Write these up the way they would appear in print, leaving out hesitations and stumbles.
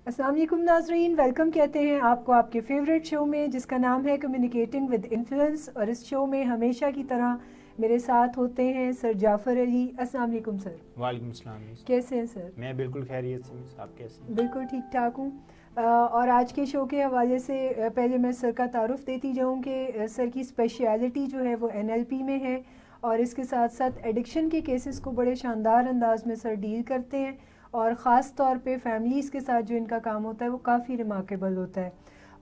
अस्सलाम वालेकुम नाज़रीन, वेलकम कहते हैं आपको आपके फेवरेट शो में जिसका नाम है कम्युनिकेटिंग विद इन्फ्लुएंस। और इस शो में हमेशा की तरह मेरे साथ होते हैं सर जाफ़र अली। अस्सलाम वालेकुम सर। वालेकुम सलाम। कैसे हैं सर? मैं बिल्कुल खैरियत से हूँ, आप कैसे हैं? बिल्कुल ठीक ठाक हूँ। और आज के शो के हवाले से पहले मैं सर का तारुफ़ देती जाऊँ कि सर की स्पेशलिटी जो है वो NLP में है और इसके साथ साथ एडिक्शन के केसेस को बड़े शानदार अंदाज में सर डील करते हैं और ख़ास तौर पे फैमिलीज़ के साथ जो इनका काम होता है वो काफ़ी रिमार्केबल होता है।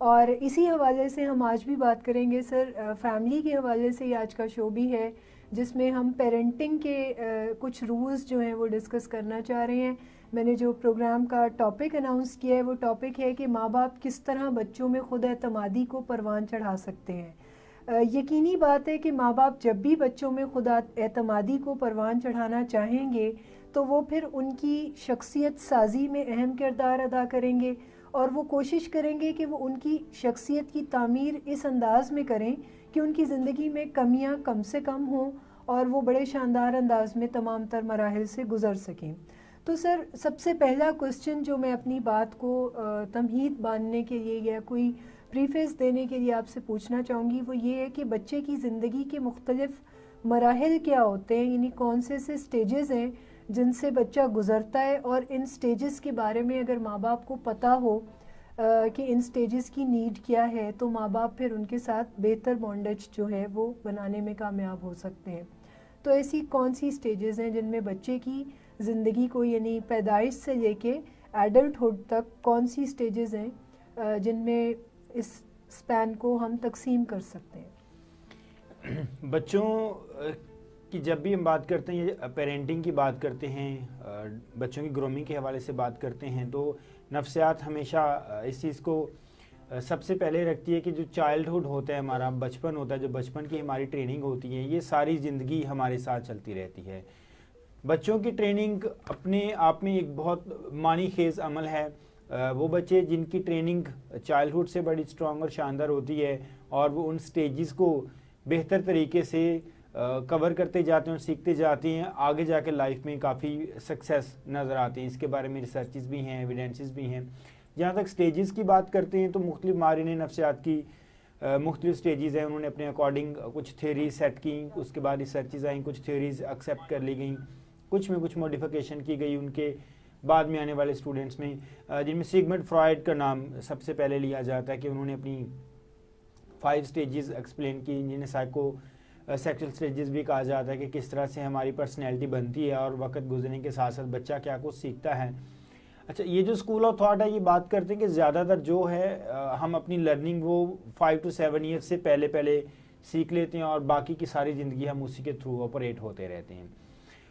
और इसी हवाले से हम आज भी बात करेंगे सर, फैमिली के हवाले से ही आज का शो भी है जिसमें हम पेरेंटिंग के कुछ रूल्स जो हैं वो डिस्कस करना चाह रहे हैं। मैंने जो प्रोग्राम का टॉपिक अनाउंस किया है वो टॉपिक है कि माँ बाप किस तरह बच्चों में खुद एतमादी को परवान चढ़ा सकते हैं। यकीनी बात है कि माँ बाप जब भी बच्चों में खुद एतमादी को परवान चढ़ाना चाहेंगे तो वो फिर उनकी शख्सियत साजी में अहम किरदार अदा करेंगे और वो कोशिश करेंगे कि वो उनकी शख्सियत की तामीर इस अंदाज में करें कि उनकी ज़िंदगी में कमियां कम से कम हों और वो बड़े शानदार अंदाज में तमाम तर मराहिल से गुज़र सकें। तो सर, सबसे पहला क्वेश्चन जो मैं अपनी बात को तमहीद बांधने के लिए या कोई प्रीफेस देने के लिए आपसे पूछना चाहूँगी वो ये है कि बच्चे की ज़िंदगी के मुख्तलिफ मराहिल क्या होते हैं, यानी कौन से स्टेजेस हैं जिनसे बच्चा गुज़रता है और इन स्टेजेस के बारे में अगर माँ बाप को पता हो कि इन स्टेजेस की नीड क्या है तो माँ बाप फिर उनके साथ बेहतर बॉन्डेज जो है वो बनाने में कामयाब हो सकते हैं। तो ऐसी कौन सी स्टेजेस हैं जिनमें बच्चे की ज़िंदगी को यानी पैदाइश से लेके एडल्टहुड तक कौन सी स्टेजेस हैं जिनमें इस स्पैन को हम तकसीम कर सकते हैं? बच्चों कि जब भी हम बात करते हैं, पेरेंटिंग की बात करते हैं, बच्चों की ग्रूमिंग के हवाले से बात करते हैं तो नफ्सियात हमेशा इस चीज़ को सबसे पहले रखती है कि जो चाइल्डहुड होता है, हमारा बचपन होता है, जो बचपन की हमारी ट्रेनिंग होती है, ये सारी ज़िंदगी हमारे साथ चलती रहती है। बच्चों की ट्रेनिंग अपने आप में एक बहुत मानी खेज़ अमल है। वो बच्चे जिनकी ट्रेनिंग चाइल्डहुड से बड़ी स्ट्रॉन्ग और शानदार होती है और वो उन स्टेजेस को बेहतर तरीके से कवर करते जाते हैं और सीखते जाते हैं, आगे जाके लाइफ में काफ़ी सक्सेस नज़र आती है। इसके बारे में रिसर्चेस भी हैं, एविडेंसेस भी हैं। जहाँ तक स्टेजेस की बात करते हैं तो मुख्तलिफ माहिरीन नफ्सियात की मुख्तलिफ स्टेजेस हैं, उन्होंने अपने अकॉर्डिंग कुछ थ्योरी सेट की, उसके बाद रिसर्चेस आई, कुछ थ्योरीज एक्सेप्ट कर ली गई, कुछ में कुछ मॉडिफिकेशन की गई उनके बाद में आने वाले स्टूडेंट्स में, जिनमें सिगमंड फ्रॉयड का नाम सबसे पहले लिया जाता है कि उन्होंने अपनी 5 स्टेजेस एक्सप्लेन की, जिन्हें साइको सेक्सुअल स्टेजेस भी कहा जाता है कि किस तरह से हमारी पर्सनैलिटी बनती है और वक्त गुजरने के साथ साथ बच्चा क्या कुछ सीखता है। अच्छा, ये जो स्कूल ऑफ थॉट है ये बात करते हैं कि ज़्यादातर जो है हम अपनी लर्निंग वो 5 to 7 ईयर्स से पहले सीख लेते हैं और बाकी की सारी ज़िंदगी हम उसी के थ्रू ऑपरेट होते रहते हैं।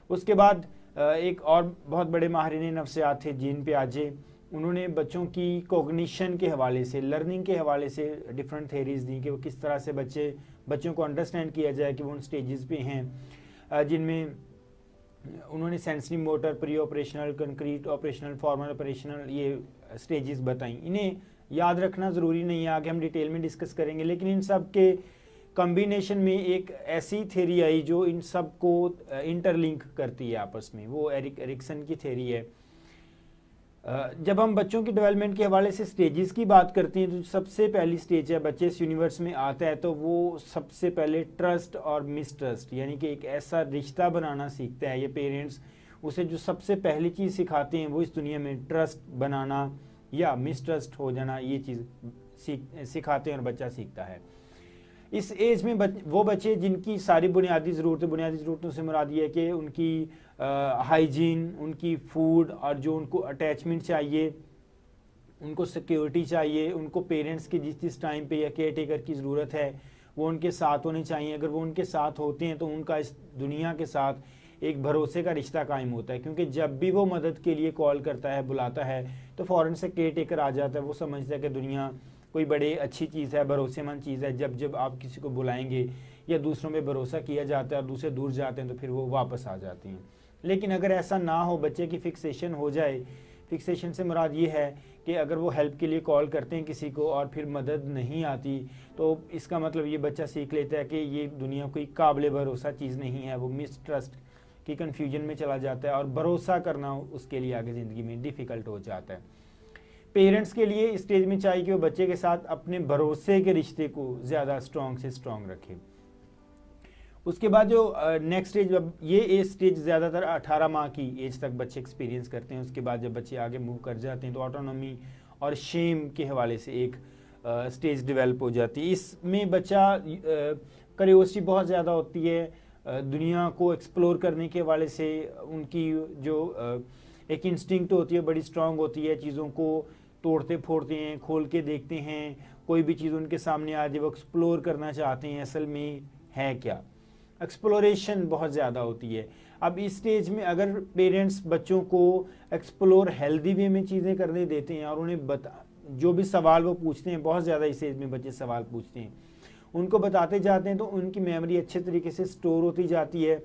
उसके बाद एक और बहुत बड़े माहिरीन नफ्सियात थे, जीन पियाजे, उन्होंने बच्चों की कोग्निशन के हवाले से, लर्निंग के हवाले से डिफरेंट थेरीज दी कि वो किस तरह से बच्चों को अंडरस्टैंड किया जाए कि वो उन स्टेजेस पे हैं, जिनमें उन्होंने sensory motor, pre operational, concrete operational, formal operational, ये स्टेजेस बताई। इन्हें याद रखना ज़रूरी नहीं है, आगे हम डिटेल में डिस्कस करेंगे, लेकिन इन सब के कम्बिनेशन में एक ऐसी थेरी आई जो इन सब को इंटरलिंक करती है आपस में, वो एरिक्सन की थेरी है। जब हम बच्चों की डेवलपमेंट के हवाले से स्टेजेस की बात करते हैं तो सबसे पहली स्टेज है, बच्चे इस यूनिवर्स में आता है तो वो सबसे पहले ट्रस्ट और मिसट्रस्ट, यानी कि एक ऐसा रिश्ता बनाना सीखता है। ये पेरेंट्स उसे जो सबसे पहली चीज़ सिखाते हैं वो इस दुनिया में ट्रस्ट बनाना या मिसट्रस्ट हो जाना, ये चीज़ सिखाते हैं और बच्चा सीखता है। इस एज में वो बच्चे जिनकी सारी बुनियादी ज़रूरतों से मुराद ये है कि उनकी हाइजीन, उनकी फूड और जो उनको अटैचमेंट चाहिए, उनको सिक्योरिटी चाहिए, उनको पेरेंट्स की जिस टाइम पे या केयर टेकर की ज़रूरत है वो उनके साथ होने चाहिए। अगर वो उनके साथ होते हैं तो उनका इस दुनिया के साथ एक भरोसे का रिश्ता कायम होता है, क्योंकि जब भी वो मदद के लिए कॉल करता है, बुलाता है, तो फ़ौरन से केयर टेकर आ जाता है। वो समझता है कि दुनिया कोई बड़ी अच्छी चीज़ है, भरोसेमंद चीज़ है। जब आप किसी को बुलाएंगे या दूसरों पे भरोसा किया जाता है और दूसरे दूर जाते हैं तो फिर वो वापस आ जाते हैं। लेकिन अगर ऐसा ना हो, बच्चे की फिक्सेशन हो जाए, फिक्सेशन से मुराद ये है कि अगर वो हेल्प के लिए कॉल करते हैं किसी को और फिर मदद नहीं आती, तो इसका मतलब ये बच्चा सीख लेता है कि ये दुनिया कोई काबिल भरोसा चीज़ नहीं है। वो मिसट्रस्ट की कन्फ्यूजन में चला जाता है और भरोसा करना उसके लिए आगे ज़िंदगी में डिफ़िकल्ट हो जाता है। पेरेंट्स के लिए इस स्टेज में चाहिए कि वो बच्चे के साथ अपने भरोसे के रिश्ते को ज़्यादा स्ट्रॉन्ग से स्ट्रॉन्ग रखें। उसके बाद जो नेक्स्ट स्टेज, ये एज स्टेज ज़्यादातर 18 माह की एज तक बच्चे एक्सपीरियंस करते हैं। उसके बाद जब बच्चे आगे मूव कर जाते हैं तो ऑटोनॉमी और शेम के हवाले से एक स्टेज डेवलप हो जाती है। इसमें बच्चा क्यूरियोसिटी बहुत ज़्यादा होती है, दुनिया को एक्सप्लोर करने के हवाले से उनकी जो एक इंस्टिंक्ट होती है बड़ी स्ट्रांग होती है, चीज़ों को तोड़ते फोड़ते हैं, खोल के देखते हैं, कोई भी चीज़ उनके सामने आ जाए वो एक्सप्लोर करना चाहते हैं असल में है क्या, एक्सप्लोरेशन बहुत ज़्यादा होती है। अब इस स्टेज में अगर पेरेंट्स बच्चों को एक्सप्लोर हेल्दी वे में चीज़ें करने देते हैं और उन्हें जो भी सवाल वो पूछते हैं, बहुत ज़्यादा इस एज में बच्चे सवाल पूछते हैं, उनको बताते जाते हैं तो उनकी मेमोरी अच्छे तरीके से स्टोर होती जाती है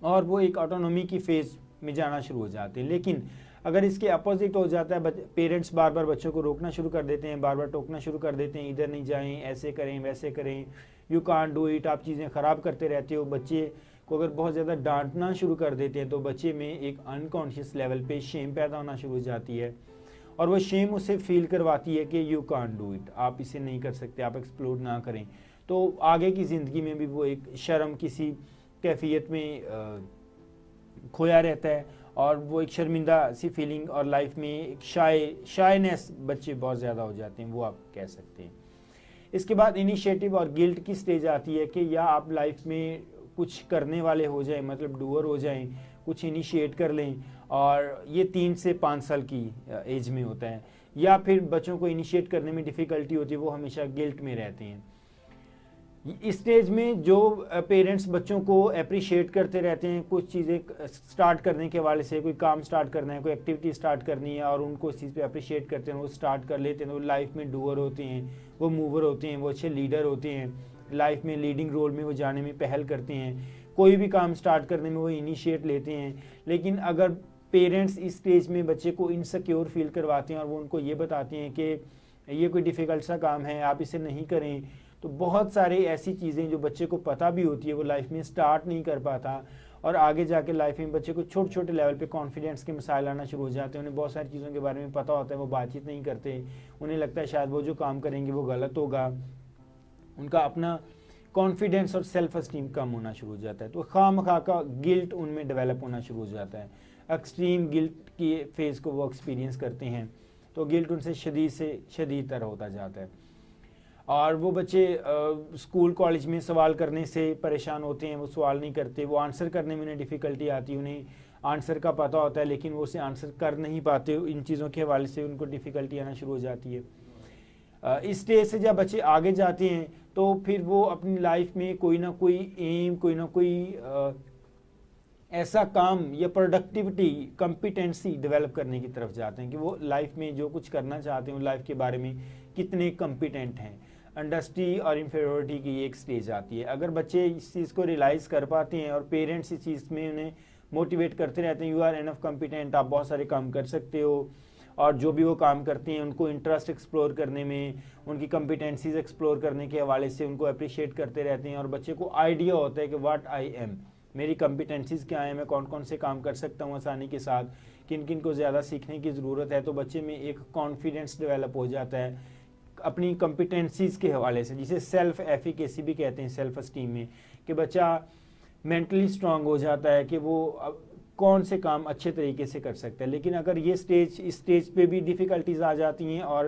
और वो एक ऑटोनॉमी की फेज़ में जाना शुरू हो जाते हैं। लेकिन अगर इसके अपोजिट हो जाता है, पेरेंट्स बार बार बच्चों को रोकना शुरू कर देते हैं, बार बार टोकना शुरू कर देते हैं, इधर नहीं जाएं, ऐसे करें वैसे करें, यू कांट डू इट, आप चीज़ें ख़राब करते रहते हो। बच्चे को अगर बहुत ज़्यादा डांटना शुरू कर देते हैं तो बच्चे में एक अनकॉन्शियस लेवल पे शेम पैदा होना शुरू हो जाती है और वो शेम उसे फील करवाती है कि यू कांट डू इट, आप इसे नहीं कर सकते, आप एक्सप्लोर ना करें। तो आगे की ज़िंदगी में भी वो एक शर्म किसी कैफियत में खोया रहता है और वो एक शर्मिंदा सी फीलिंग और लाइफ में एक शायनेस बच्चे बहुत ज़्यादा हो जाते हैं, वो आप कह सकते हैं। इसके बाद इनिशिएटिव और गिल्ट की स्टेज आती है कि या आप लाइफ में कुछ करने वाले हो जाएं, मतलब डूअर हो जाएं, कुछ इनिशिएट कर लें, और ये 3 से 5 साल की एज में होता है। या फिर बच्चों को इनिशिएट करने में डिफ़िकल्टी होती है, वो हमेशा गिल्ट में रहते हैं। इस स्टेज में जो पेरेंट्स बच्चों को अप्रिशिएट करते रहते हैं, कुछ चीज़ें स्टार्ट करने के हवाले से, कोई काम स्टार्ट करना है, कोई एक्टिविटी स्टार्ट करनी है और उनको इस चीज़ पे अप्रिशिएट करते हैं, वो स्टार्ट कर लेते हैं, वो लाइफ में डूअर होते हैं, वो मूवर होते हैं, वो अच्छे लीडर होते हैं, लाइफ में लीडिंग रोल में वो जाने में पहल करते हैं, कोई भी काम स्टार्ट करने में वो इनिशिएट लेते हैं। लेकिन अगर पेरेंट्स इस स्टेज में बच्चे को इनसिक्योर फील करवाते हैं और वो उनको ये बताते हैं कि ये कोई डिफ़िकल्ट सा काम है, आप इसे नहीं करें, तो बहुत सारे ऐसी चीज़ें जो बच्चे को पता भी होती है वो लाइफ में स्टार्ट नहीं कर पाता और आगे जाके लाइफ में बच्चे को छोटे छोटे लेवल पे कॉन्फिडेंस के मसाइल आना शुरू हो जाते हैं। उन्हें बहुत सारी चीज़ों के बारे में पता होता है, वो बातचीत नहीं करते, उन्हें लगता है शायद वो जो काम करेंगे वो गलत होगा, उनका अपना कॉन्फिडेंस और सेल्फ एस्टीम कम होना शुरू हो जाता है। तो खामखा का गिल्ट उनमें डेवलप होना शुरू हो जाता है, एक्सट्रीम गिल्ट की फेज़ को वो एक्सपीरियंस करते हैं, तो गिल्ट उनसे शदीद से शदीद तर होता जाता है। और वो बच्चे स्कूल कॉलेज में सवाल करने से परेशान होते हैं, वो सवाल नहीं करते, वो आंसर करने में उन्हें डिफ़िकल्टी आती है, उन्हें आंसर का पता होता है लेकिन वो उसे आंसर कर नहीं पाते, इन चीज़ों के हवाले से उनको डिफ़िकल्टी आना शुरू हो जाती है। इस स्टेज से जब बच्चे आगे जाते हैं तो फिर वो अपनी लाइफ में कोई ना कोई एम, कोई ना कोई ऐसा काम या प्रोडक्टिविटी, कॉम्पिटेंसी डेवलप करने की तरफ जाते हैं कि वो लाइफ में जो कुछ करना चाहते हैं लाइफ के बारे में कितने कॉम्पिटेंट हैं। इंडस्ट्री और इंफीरियरिटी की एक स्टेज आती है। अगर बच्चे इस चीज़ को रियलाइज़ कर पाते हैं और पेरेंट्स इस चीज़ में उन्हें मोटिवेट करते रहते हैं, यू आर एनफ कॉम्पिटेंट, आप बहुत सारे काम कर सकते हो, और जो भी वो काम करते हैं उनको इंटरेस्ट एक्सप्लोर करने में, उनकी कॉम्पिटेंसीज एक्सप्लोर करने के हवाले से उनको अप्रिशिएट करते रहते हैं और बच्चे को आइडिया होता है कि व्हाट आई एम, मेरी कॉम्पिटेंसीज क्या है, मैं कौन कौन से काम कर सकता हूँ आसानी के साथ, किन किन को ज़्यादा सीखने की ज़रूरत है। तो बच्चे में एक कॉन्फिडेंस डेवलप हो जाता है अपनी कॉम्पिटेंसीज के हवाले से, जिसे सेल्फ एफिकेसी भी कहते हैं सेल्फ एस्टीम में, कि बच्चा मेंटली स्ट्रांग हो जाता है कि वो कौन से काम अच्छे तरीके से कर सकता है। लेकिन अगर ये इस स्टेज पे भी डिफ़िकल्टीज आ जाती हैं और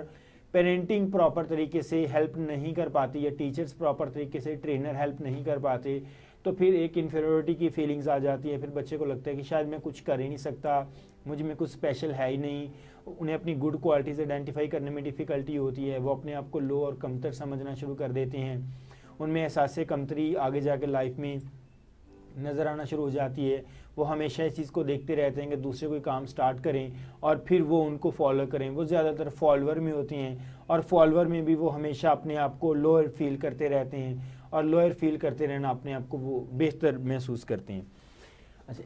पेरेंटिंग प्रॉपर तरीके से हेल्प नहीं कर पाती या टीचर्स प्रॉपर तरीके से, ट्रेनर हेल्प नहीं कर पाते, तो फिर एक इन्फीरियरिटी की फीलिंग्स आ जाती है। फिर बच्चे को लगता है कि शायद मैं कुछ कर ही नहीं सकता, मुझ में कुछ स्पेशल है ही नहीं। उन्हें अपनी गुड क्वालिटीज़ आइडेंटिफाई करने में डिफ़िकल्टी होती है, वो अपने आप को लो और कमतर समझना शुरू कर देते हैं, उनमें एहसास कमतरी आगे जाके लाइफ में नज़र आना शुरू हो जाती है। वो हमेशा इस चीज़ को देखते रहते हैं कि दूसरे कोई काम स्टार्ट करें और फिर वो उनको फॉलो करें। वो ज़्यादातर फॉलोअर में होते हैं और फॉलोअर में भी वो हमेशा अपने आप को लोअर फील करते रहते हैं और लोअर फील करते रहना अपने आप को वो बेहतर महसूस करते हैं। अच्छा,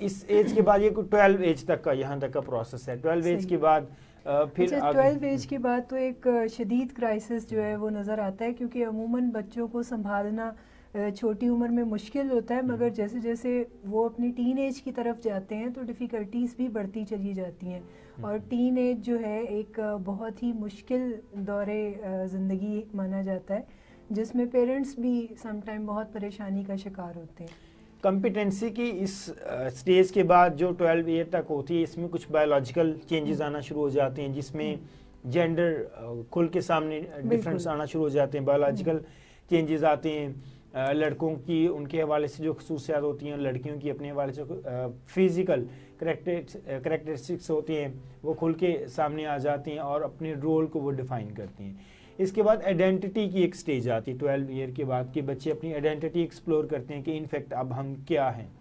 इस एज के बाद ये 12 एज तक का, यहाँ तक का प्रोसेस है। 12 एज के बाद फिर 12 एज के बाद तो एक शदीद क्राइसिस जो है वो नज़र आता है, क्योंकि अमूमन बच्चों को संभालना छोटी उम्र में मुश्किल होता है, मगर जैसे जैसे वो अपनी टीन एज की तरफ जाते हैं तो डिफ़िकल्टीज़ भी बढ़ती चली जाती हैं। और टीन एज जो है एक बहुत ही मुश्किल दौरे ज़िंदगी माना जाता है, जिसमें पेरेंट्स भी समटाइम बहुत परेशानी का शिकार होते हैं। कॉम्पिटेंसी की इस स्टेज के बाद जो 12 ईयर तक होती है, इसमें कुछ बायोलॉजिकल चेंजेस आना शुरू हो जाते हैं, जिसमें जेंडर खुल के सामने डिफरेंस आना शुरू हो जाते हैं, बायोलॉजिकल चेंजेस आते हैं। लड़कों की उनके हवाले से जो खसूसियात होती हैं, लड़कियों की अपने हवाले से फिजिकल करेक्टरिस्टिक्स होती हैं, वो खुल के सामने आ जाती हैं और अपने रोल को वो डिफाइन करती हैं। इसके बाद आइडेंटिटी की एक स्टेज आती है 12 ईयर के बाद कि बच्चे अपनी आइडेंटिटी एक्सप्लोर करते हैं कि इनफैक्ट अब हम क्या हैं।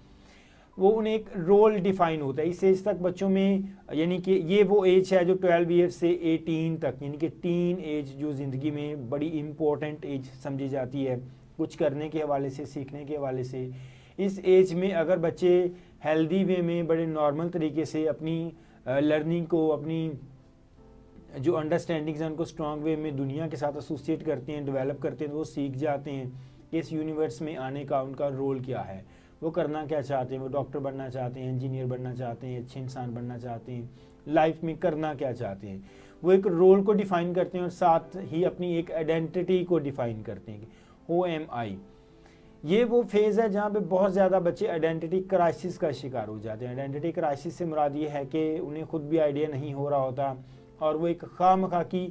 वो उन्हें एक रोल डिफाइन होता है इस एज तक बच्चों में, यानी कि ये वो एज है जो 12 ईयर से 18 तक, यानी कि टीन एज जो ज़िंदगी में बड़ी इम्पोर्टेंट एज समझी जाती है कुछ करने के हवाले से, सीखने के हवाले से। इस एज में अगर बच्चे हेल्दी वे में बड़े नॉर्मल तरीके से अपनी लर्निंग को, अपनी जो अंडरस्टैंडिंग्स हैं उनको स्ट्रॉन्ग वे में दुनिया के साथ एसोसिएट करते हैं, डेवलप करते हैं, तो वो सीख जाते हैं कि इस यूनिवर्स में आने का उनका रोल क्या है, वो करना क्या चाहते हैं, वो डॉक्टर बनना चाहते हैं, इंजीनियर बनना चाहते हैं, अच्छे इंसान बनना चाहते हैं, लाइफ में करना क्या चाहते हैं। वो एक रोल को डिफाइन करते हैं और साथ ही अपनी एक आइडेंटिटी को डिफाइन करते हैं, हु एम आई। ये वो फेज़ है जहाँ पे बहुत ज़्यादा बच्चे आइडेंटिटी क्राइसिस का शिकार हो जाते हैं। आइडेंटिटी क्राइसिस से मुराद ये है कि उन्हें खुद भी आइडिया नहीं हो रहा होता और वो एक खामखा की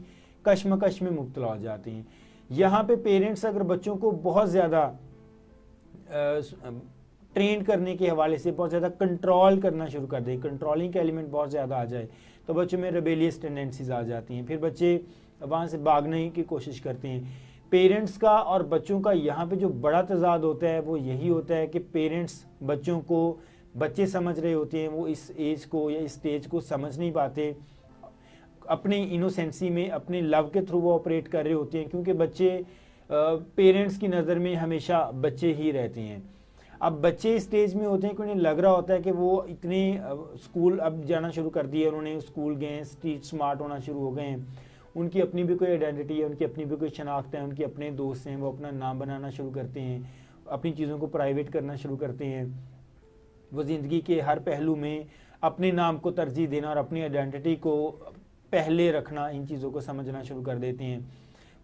कश्मकश में मुब्तला हो जाते हैं। यहाँ पे पेरेंट्स अगर बच्चों को बहुत ज़्यादा ट्रेन करने के हवाले से बहुत ज़्यादा कंट्रोल करना शुरू कर दें, कंट्रोलिंग का एलिमेंट बहुत ज़्यादा आ जाए, तो बच्चों में रेबेलियस टेंडेंसीज आ जाती हैं, फिर बच्चे वहाँ से भागने की कोशिश करते हैं। पेरेंट्स का और बच्चों का यहाँ पे जो बड़ा तजाद होता है वो यही होता है कि पेरेंट्स बच्चों को बच्चे समझ रहे होते हैं, वो इस एज को या इस स्टेज को समझ नहीं पाते, अपने इनोसेंसी में अपने लव के थ्रू वो ऑपरेट कर रहे होते हैं, क्योंकि बच्चे पेरेंट्स की नज़र में हमेशा बच्चे ही रहते हैं। अब बच्चे इस स्टेज में होते हैं कि उन्हें लग रहा होता है कि वो इतने स्कूल अब जाना शुरू कर दिए, उन्होंने स्कूल गए, स्ट्रीट स्मार्ट होना शुरू हो गए हैं, उनकी अपनी भी कोई आइडेंटिटी है, उनकी अपनी भी कोई शनाख्त है, उनके अपने दोस्त हैं, वो अपना नाम बनाना शुरू करते हैं, अपनी चीज़ों को प्राइवेट करना शुरू करते हैं, वो ज़िंदगी के हर पहलू में अपने नाम को तरजीह देना और अपनी आइडेंटिटी को पहले रखना, इन चीज़ों को समझना शुरू कर देते हैं।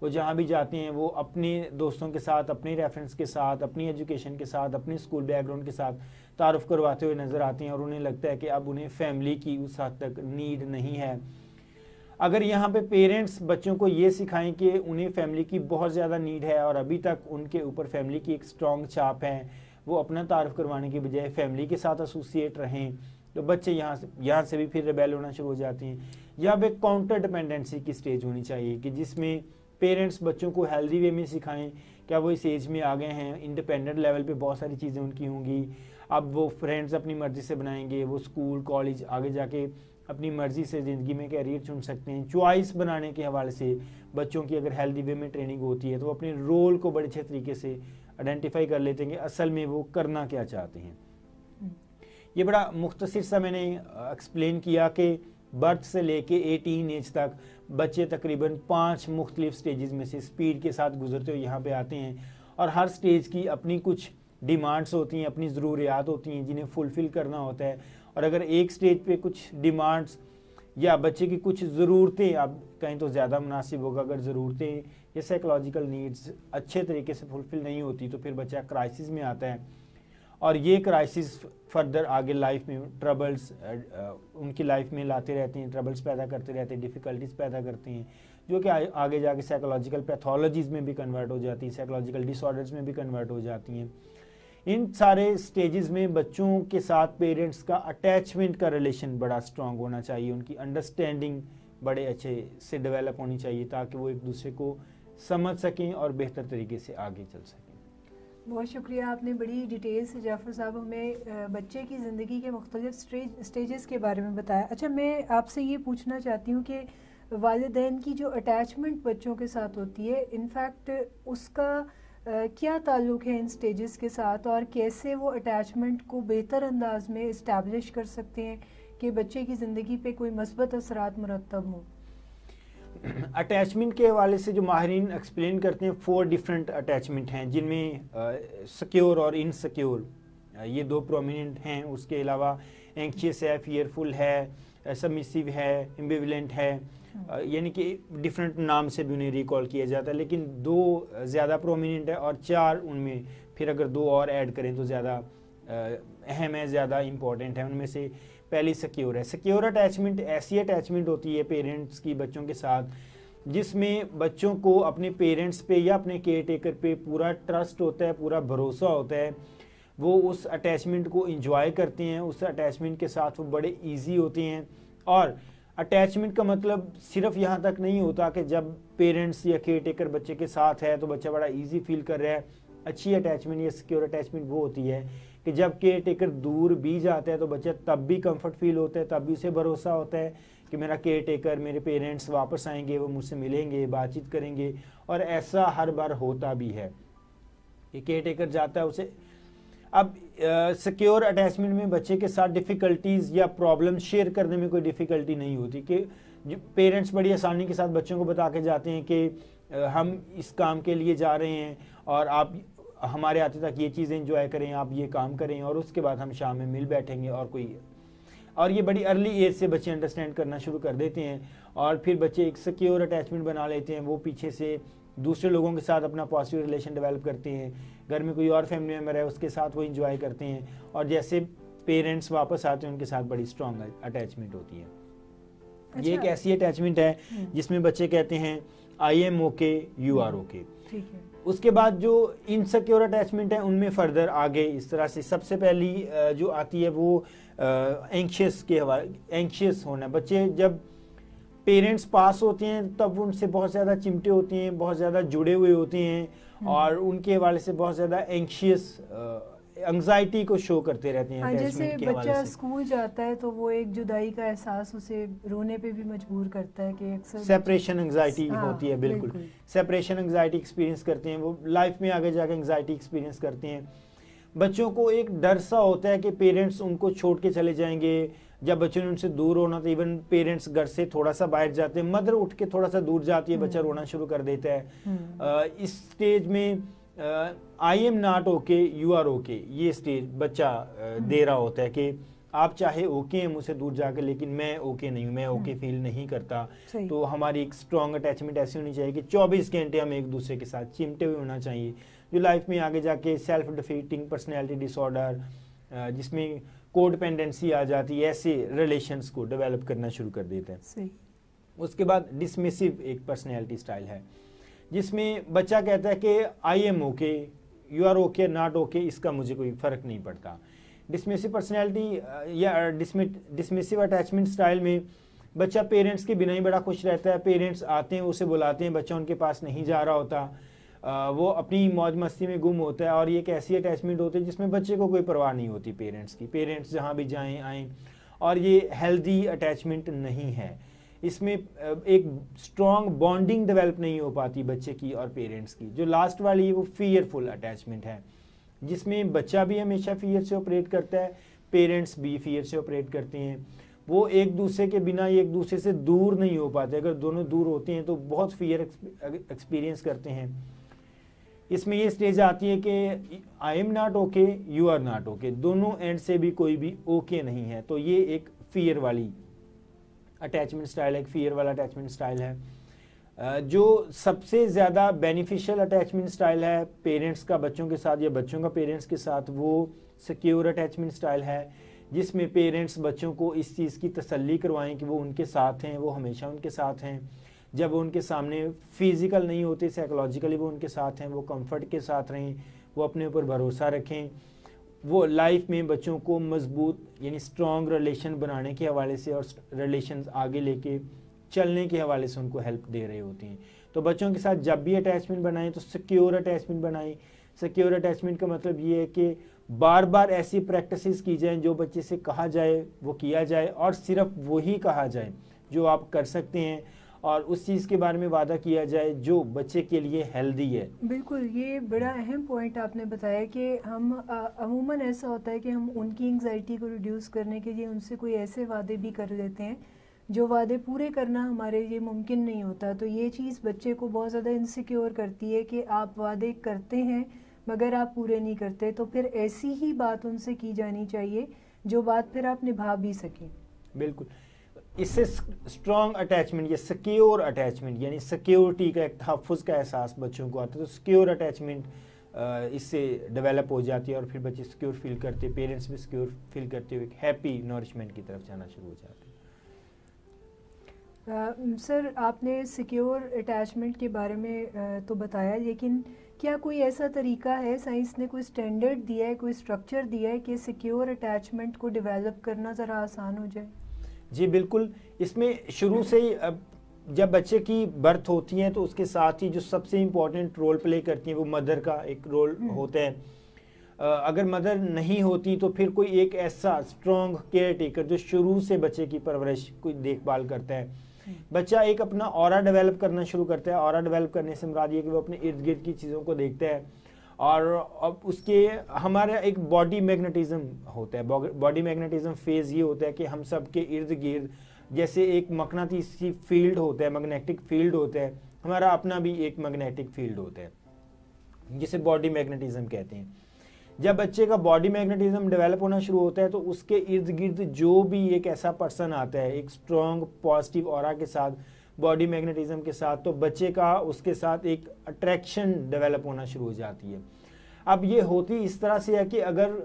वो जहाँ भी जाते हैं वो अपने दोस्तों के साथ, अपने रेफरेंस के साथ, अपनी एजुकेशन के साथ, अपने स्कूल बैकग्राउंड के साथ तारुफ करवाते हुए नज़र आते हैं और उन्हें लगता है कि अब उन्हें फैमिली की उस हद तक नीड नहीं है। अगर यहाँ पे पेरेंट्स बच्चों को ये सिखाएं कि उन्हें फैमिली की बहुत ज़्यादा नीड है और अभी तक उनके ऊपर फैमिली की एक स्ट्रॉन्ग छाप है, वो अपना तारुफ करवाने के बजाय फैमिली के साथ एसोसिएट रहें, तो बच्चे यहाँ से भी फिर रिबेल होना शुरू हो जाते हैं। यहाँ पे काउंटर डिपेंडेंसी की स्टेज होनी चाहिए कि जिसमें पेरेंट्स बच्चों को हेल्दी वे में सिखाएं, क्या वो इस एज में आ गए हैं, इंडिपेंडेंट लेवल पे बहुत सारी चीज़ें उनकी होंगी, अब वो फ्रेंड्स अपनी मर्ज़ी से बनाएंगे, वो स्कूल कॉलेज आगे जाके अपनी मर्ज़ी से ज़िंदगी में कैरियर चुन सकते हैं। चॉइस बनाने के हवाले से बच्चों की अगर हेल्दी वे में ट्रेनिंग होती है तो वो अपने रोल को बड़े अच्छे तरीके से आइडेंटिफाई कर लेते हैं कि असल में वो करना क्या चाहते हैं। ये बड़ा मुख्तसर सा मैंने एक्सप्लेन किया कि बर्थ से लेके 18 एज तक बच्चे तकरीबन 5 मुख्तलिफ स्टेजेस में से स्पीड के साथ गुजरते हुए यहाँ पे आते हैं और हर स्टेज की अपनी कुछ डिमांड्स होती हैं, अपनी ज़रूरियात होती हैं जिन्हें फुलफ़िल करना होता है। और अगर एक स्टेज पे कुछ डिमांड्स या बच्चे की कुछ ज़रूरतें, आप कहीं तो ज़्यादा मुनासिब होगा, अगर ज़रूरतें या साइकोलॉजिकल नीड्स अच्छे तरीके से फुलफ़िल नहीं होती तो फिर बच्चा क्राइसिस में आता है और ये क्राइसिस फर्दर आगे लाइफ में ट्रबल्स उनकी लाइफ में लाते रहते हैं, ट्रबल्स पैदा करते रहते हैं, डिफ़िकल्टीज पैदा करते हैं, जो कि आगे जाके साइकोलॉजिकल पैथोलॉजीज़ में भी कन्वर्ट हो जाती हैं, साइकोलॉजिकल डिसऑर्डर्स में भी कन्वर्ट हो जाती हैं। इन सारे स्टेजेस में बच्चों के साथ पेरेंट्स का अटैचमेंट का रिलेशन बड़ा स्ट्रॉन्ग होना चाहिए, उनकी अंडरस्टैंडिंग बड़े अच्छे से डेवलप होनी चाहिए ताकि वो एक दूसरे को समझ सकें और बेहतर तरीके से आगे चल सकें। बहुत शुक्रिया, आपने बड़ी डिटेल से जाफ़र साहब हमें बच्चे की ज़िंदगी के मुख्तलिफ स्टेजेस के बारे में बताया। अच्छा, मैं आपसे ये पूछना चाहती हूँ कि वालिदैन की जो अटैचमेंट बच्चों के साथ होती है, इनफैक्ट उसका क्या ताल्लुक़ है इन स्टेजेस के साथ और कैसे वो अटैचमेंट को बेहतर अंदाज में इस्टेब्लिश कर सकते हैं कि बच्चे की ज़िंदगी पे कोई मस्बत असरात मुरत्तब हों। अटैचमेंट के हवाले से जो माहिरीन एक्सप्लेन करते हैं 4 डिफरेंट अटैचमेंट हैं जिनमें सिक्योर और इनसिक्योर ये 2 प्रोमिनेंट हैं। उसके अलावा एंक्शियस है, फियरफुल है, सबमिसिव है, एम्बिवेलेंट है, यानी कि डिफरेंट नाम से भी उन्हें रिकॉल किया जाता है, लेकिन 2 ज़्यादा प्रोमिनेंट है और 4 उनमें फिर अगर 2 और ऐड करें तो ज़्यादा अहम है, ज़्यादा इम्पॉर्टेंट है। उनमें से पहली सिक्योर है। सिक्योर अटैचमेंट ऐसी अटैचमेंट होती है पेरेंट्स की बच्चों के साथ जिसमें बच्चों को अपने पेरेंट्स पे या अपने केयर टेकर पे पूरा ट्रस्ट होता है, पूरा भरोसा होता है। वो उस अटैचमेंट को इंजॉय करते हैं, उस अटैचमेंट के साथ वो बड़े इजी होते हैं। और अटैचमेंट का मतलब सिर्फ यहाँ तक नहीं होता कि जब पेरेंट्स या केयर टेकर बच्चे के साथ है तो बच्चा बड़ा इजी फील कर रहा है। अच्छी अटैचमेंट या सिक्योर अटैचमेंट वो होती है कि जब केयर टेकर दूर भी जाता है तो बच्चा तब भी कंफर्ट फील होता है, तब भी उसे भरोसा होता है कि मेरा केयर टेकर, मेरे पेरेंट्स वापस आएंगे, वो मुझसे मिलेंगे, बातचीत करेंगे। और ऐसा हर बार होता भी है कि केयर टेकर जाता है उसे। अब सिक्योर अटैचमेंट में बच्चे के साथ डिफ़िकल्टीज़ या प्रॉब्लम शेयर करने में कोई डिफ़िकल्टी नहीं होती कि पेरेंट्स बड़ी आसानी के साथ बच्चों को बता के जाते हैं कि हम इस काम के लिए जा रहे हैं और आप हमारे आते तक ये चीज़ें एंजॉय करें, आप ये काम करें और उसके बाद हम शाम में मिल बैठेंगे। और ये बड़ी अर्ली एज से बच्चे अंडरस्टैंड करना शुरू कर देते हैं और फिर बच्चे एक सिक्योर अटैचमेंट बना लेते हैं। वो पीछे से दूसरे लोगों के साथ अपना पॉजिटिव रिलेशन डेवलप करते हैं, घर में कोई और फैमिली मेम्बर है उसके साथ वो इंजॉय करते हैं और जैसे पेरेंट्स वापस आते हैं उनके साथ बड़ी स्ट्रॉन्ग अटैचमेंट होती है। अच्छा। ये एक ऐसी अटैचमेंट है जिसमें बच्चे कहते हैं I am okay, you are okay. ठीक है। उसके बाद जो इनसिक्योर अटैचमेंट है उनमें फर्दर आगे इस तरह से सबसे पहली जो आती है वो एंग्शियस के हवाले, एंग्शियस होना। बच्चे जब पेरेंट्स पास होते हैं तब उनसे बहुत ज़्यादा चिमटे होते हैं, बहुत ज़्यादा जुड़े हुए होते हैं और उनके हवाले से बहुत ज़्यादा एंग्शियस एंग्जाइटी को शो करते रहते हैं। जैसे बच्चा स्कूल जाता है तो वो एक जुदाई का एहसास उसे रोने पे भी मजबूर करता है कि अक्सर सेपरेशन एंग्जाइटी होती है। बिल्कुल सेपरेशन एंग्जाइटी एक्सपीरियंस करते हैं, वो लाइफ में आगे जाके एंग्जाइटी एक्सपीरियंस करते हैं। बच्चों को एक डर सा होता है कि पेरेंट्स उनको छोड़ के चले जाएंगे। जब बच्चों ने उनसे दूर होना तो इवन पेरेंट्स घर से थोड़ा सा बाहर जाते हैं, मदर उठ के थोड़ा सा दूर जाती है, बच्चा रोना शुरू कर देता है। इस स्टेज में I am not okay, you are okay, ये स्टेज बच्चा दे रहा होता है कि आप चाहे ओके हैं मुझसे दूर जाकर लेकिन मैं ओके नहीं हूँ, मैं ओके फील नहीं करता। तो हमारी एक स्ट्रॉन्ग अटैचमेंट ऐसी होनी चाहिए कि 24 घंटे हम एक दूसरे के साथ चिमटे हुए होना चाहिए, जो लाइफ में आगे जाके सेल्फ डिफीटिंग पर्सनैलिटी डिसऑर्डर जिसमें कोडिपेंडेंसी आ जाती है, ऐसे रिलेशंस को डेवलप करना शुरू कर देते हैं। उसके बाद डिसमिसिव एक पर्सनैलिटी स्टाइल है जिसमें बच्चा कहता है कि I am okay, you are okay, not okay, इसका मुझे कोई फ़र्क नहीं पड़ता। डिसमिसिव पर्सनैलिटी या डिसमिसिव अटैचमेंट स्टाइल में बच्चा पेरेंट्स के बिना ही बड़ा खुश रहता है। पेरेंट्स आते हैं, उसे बुलाते हैं, बच्चा उनके पास नहीं जा रहा होता, वो अपनी मौज मस्ती में गुम होता है। और ये एक ऐसी अटैचमेंट होती है जिसमें बच्चे को कोई परवाह नहीं होती पेरेंट्स की, पेरेंट्स जहाँ भी जाएं आएँ, और ये हेल्दी अटैचमेंट नहीं है। इसमें एक स्ट्रॉन्ग बॉन्डिंग डेवलप नहीं हो पाती बच्चे की और पेरेंट्स की। जो लास्ट वाली है वो फियरफुल अटैचमेंट है जिसमें बच्चा भी हमेशा फियर से ऑपरेट करता है, पेरेंट्स भी फियर से ऑपरेट करते हैं। वो एक दूसरे के बिना एक दूसरे से दूर नहीं हो पाते, अगर दोनों दूर होते हैं तो बहुत फियर एक्सपीरियंस करते हैं। इसमें ये स्टेज आती है कि I am not okay, you are not okay, दोनों एंड से भी कोई भी ओके नहीं है। तो ये एक फियर वाली अटैचमेंट स्टाइल है, एक फियर वाला अटैचमेंट स्टाइल है। जो सबसे ज़्यादा बेनिफिशियल अटैचमेंट स्टाइल है पेरेंट्स का बच्चों के साथ या बच्चों का पेरेंट्स के साथ, वो सिक्योर अटैचमेंट स्टाइल है जिसमें पेरेंट्स बच्चों को इस चीज़ की तसल्ली करवाएं कि वो उनके साथ हैं, वो हमेशा उनके साथ हैं। जब वो उनके सामने फिजिकल नहीं होते, साइकोलॉजिकली वो उनके साथ हैं, वो कंफर्ट के साथ रहें, वो अपने ऊपर भरोसा रखें। वो लाइफ में बच्चों को मजबूत यानी स्ट्रॉन्ग रिलेशन बनाने के हवाले से और रिलेशन आगे लेके चलने के हवाले से उनको हेल्प दे रहे होते हैं। तो बच्चों के साथ जब भी अटैचमेंट बनाएं तो सिक्योर अटैचमेंट बनाएं। सिक्योर अटैचमेंट का मतलब ये है कि बार बार ऐसी प्रैक्टिसेस की जाएं जो बच्चे से कहा जाए वो किया जाए और सिर्फ वही कहा जाए जो आप कर सकते हैं और उस चीज़ के बारे में वादा किया जाए जो बच्चे के लिए हेल्दी है। बिल्कुल, ये बड़ा अहम पॉइंट आपने बताया कि हम अमूमन ऐसा होता है कि हम उनकी एंग्जाइटी को रिड्यूस करने के लिए उनसे कोई ऐसे वादे भी कर लेते हैं जो वादे पूरे करना हमारे लिए मुमकिन नहीं होता। तो ये चीज़ बच्चे को बहुत ज़्यादा इनसिक्योर करती है कि आप वादे करते हैं मगर आप पूरे नहीं करते। तो फिर ऐसी ही बात उनसे की जानी चाहिए जो बात फिर आप निभा भी सकें। बिल्कुल, इससे स्ट्रॉन्ग अटैचमेंट या सिक्योर अटैचमेंट यानी सिक्योरिटी का एक तहफ़्फ़ुज़ का एहसास बच्चों को आता है। तो सिक्योर अटैचमेंट इससे डेवलप हो जाती है और फिर बच्चे सिक्योर फील करते, पेरेंट्स भी सिक्योर फील करते हुए एक हैप्पी नरिशमेंट की तरफ जाना शुरू हो जाते हैं। सर आपने सिक्योर अटैचमेंट के बारे में तो बताया, लेकिन क्या कोई ऐसा तरीका है, साइंस ने कोई स्टैंडर्ड दिया है, कोई स्ट्रक्चर दिया है कि सिक्योर अटैचमेंट को डेवलप करना ज़रा आसान हो जाए? जी बिल्कुल, इसमें शुरू से ही जब बच्चे की बर्थ होती है तो उसके साथ ही जो सबसे इम्पोर्टेंट रोल प्ले करती हैं वो मदर का एक रोल होता है। अगर मदर नहीं होती तो फिर कोई एक ऐसा स्ट्रॉन्ग केयर टेकर जो शुरू से बच्चे की परवरिश कोई देखभाल करता है। बच्चा एक अपना ऑरा डेवलप करना शुरू करता है। ऑरा डेवलप करने से मुराद ये कि वो अपने इर्द गिर्द की चीज़ों को देखता है और अब उसके हमारा एक बॉडी मैग्नेटिज्म होता है। बॉडी मैग्नेटिज्म फेज़ ये होता है कि हम सब के इर्द गिर्द जैसे एक मकनातीसी फील्ड होता है, मैग्नेटिक फील्ड होता है, हमारा अपना भी एक मैग्नेटिक फील्ड होता है जिसे बॉडी मैग्नेटिज्म कहते हैं। जब बच्चे का बॉडी मैग्नेटिज्म डेवलप होना शुरू होता है तो उसके इर्द गिर्द जो भी एक ऐसा पर्सन आता है एक स्ट्रॉन्ग पॉजिटिव ऑरा के साथ, बॉडी मैग्नेटिज्म के साथ, तो बच्चे का उसके साथ एक अट्रैक्शन डेवलप होना शुरू हो जाती है। अब ये होती इस तरह से है कि अगर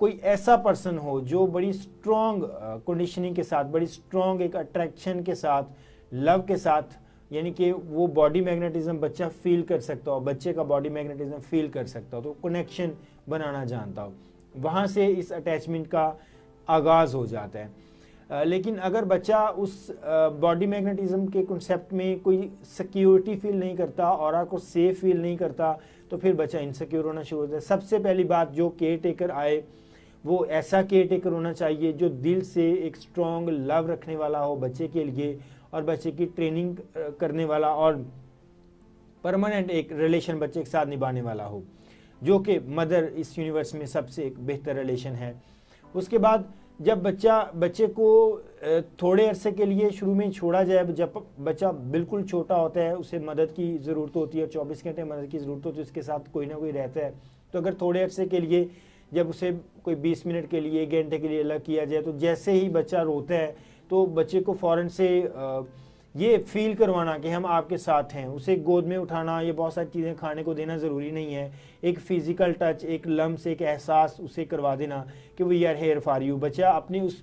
कोई ऐसा पर्सन हो जो बड़ी स्ट्रॉन्ग कंडीशनिंग के साथ, बड़ी स्ट्रॉन्ग एक अट्रैक्शन के साथ, लव के साथ, यानी कि वो बॉडी मैग्नेटिज्म बच्चा फील कर सकता हो, बच्चे का बॉडी मैग्नेटिज्म फील कर सकता हो, तो कनेक्शन बनाना जानता हो, वहाँ से इस अटैचमेंट का आगाज़ हो जाता है। लेकिन अगर बच्चा उस बॉडी मैग्नेटिज्म के कॉन्सेप्ट में कोई सिक्योरिटी फील नहीं करता, ऑरा को सेफ फील नहीं करता, तो फिर बच्चा इनसिक्योर होना शुरू होता है। सबसे पहली बात, जो केयर टेकर आए वो ऐसा केयर टेकर होना चाहिए जो दिल से एक स्ट्रॉन्ग लव रखने वाला हो बच्चे के लिए और बच्चे की ट्रेनिंग करने वाला और परमानेंट एक रिलेशन बच्चे के साथ निभाने वाला हो, जो कि मदर इस यूनिवर्स में सबसे एक बेहतर रिलेशन है। उसके बाद जब बच्चे को थोड़े अरसे के लिए शुरू में छोड़ा जाए, जब बच्चा बिल्कुल छोटा होता है उसे मदद की ज़रूरत होती है, 24 घंटे मदद की ज़रूरत होती है, उसके साथ कोई ना कोई रहता है, तो अगर थोड़े अरसे के लिए जब उसे कोई 20 मिनट के लिए, 1 घंटे के लिए अलग किया जाए, तो जैसे ही बच्चा रोता है तो बच्चे को फ़ौरन से ये फील करवाना कि हम आपके साथ हैं, उसे गोद में उठाना, ये बहुत सारी चीज़ें खाने को देना ज़रूरी नहीं है, एक फ़िज़िकल टच, एक लम्स, एक एहसास उसे करवा देना कि we are here for you. बच्चा अपनी उस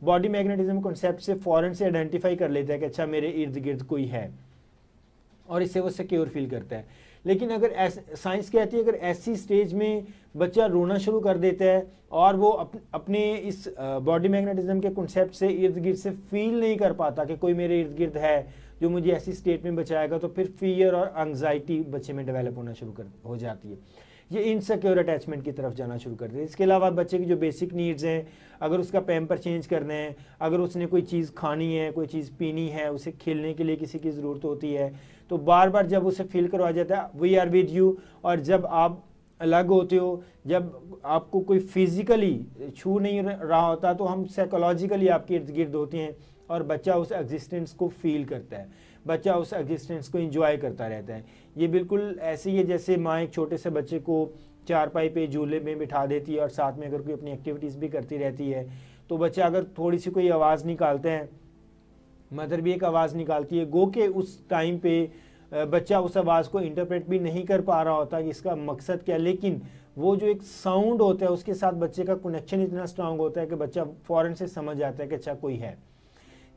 बॉडी मैग्नेटिज्म कॉन्सेप्ट से फ़ौरन से आइडेंटिफाई कर लेता है कि अच्छा मेरे इर्द गिर्द कोई है और इससे वो सिक्योर फील करता है। लेकिन अगर साइंस कहती है अगर ऐसी स्टेज में बच्चा रोना शुरू कर देता है और वो अपने इस बॉडी मैग्नेटिज्म के कॉन्सेप्ट से इर्द गिर्द से फील नहीं कर पाता कि कोई मेरे इर्द गिर्द है जो मुझे ऐसी स्टेट में बचाएगा, तो फिर फियर और एंग्जाइटी बच्चे में डेवलप होना शुरू हो जाती है। ये इनसिक्योर अटैचमेंट की तरफ जाना शुरू करते हैं। इसके अलावा बच्चे की जो बेसिक नीड्स हैं, अगर उसका पैम्पर चेंज करना है, अगर उसने कोई चीज़ खानी है, कोई चीज़ पीनी है, उसे खेलने के लिए किसी की ज़रूरत होती है, तो बार बार जब उसे फील करवाया जाता है वी आर विद यू, और जब आप अलग होते हो, जब आपको कोई फिज़िकली छू नहीं रहा होता, तो हम साइकोलॉजिकली आपके इर्द गिर्द होते हैं और बच्चा उस एग्जिस्टेंस को फील करता है, बच्चा उस एग्जिस्टेंस को एंजॉय करता रहता है। ये बिल्कुल ऐसे ही है जैसे माँ एक छोटे से बच्चे को चारपाई पे झूले में बिठा देती है और साथ में अगर कोई अपनी एक्टिविटीज़ भी करती रहती है, तो बच्चा अगर थोड़ी सी कोई आवाज़ निकालते हैं, मदर भी एक आवाज़ निकालती है, गो के उस टाइम पे बच्चा उस आवाज़ को इंटरप्रेट भी नहीं कर पा रहा होता कि इसका मकसद क्या, लेकिन वो जो एक साउंड होता है उसके साथ बच्चे का कनेक्शन इतना स्ट्रांग होता है कि बच्चा फ़ौरन से समझ जाता है कि अच्छा कोई है।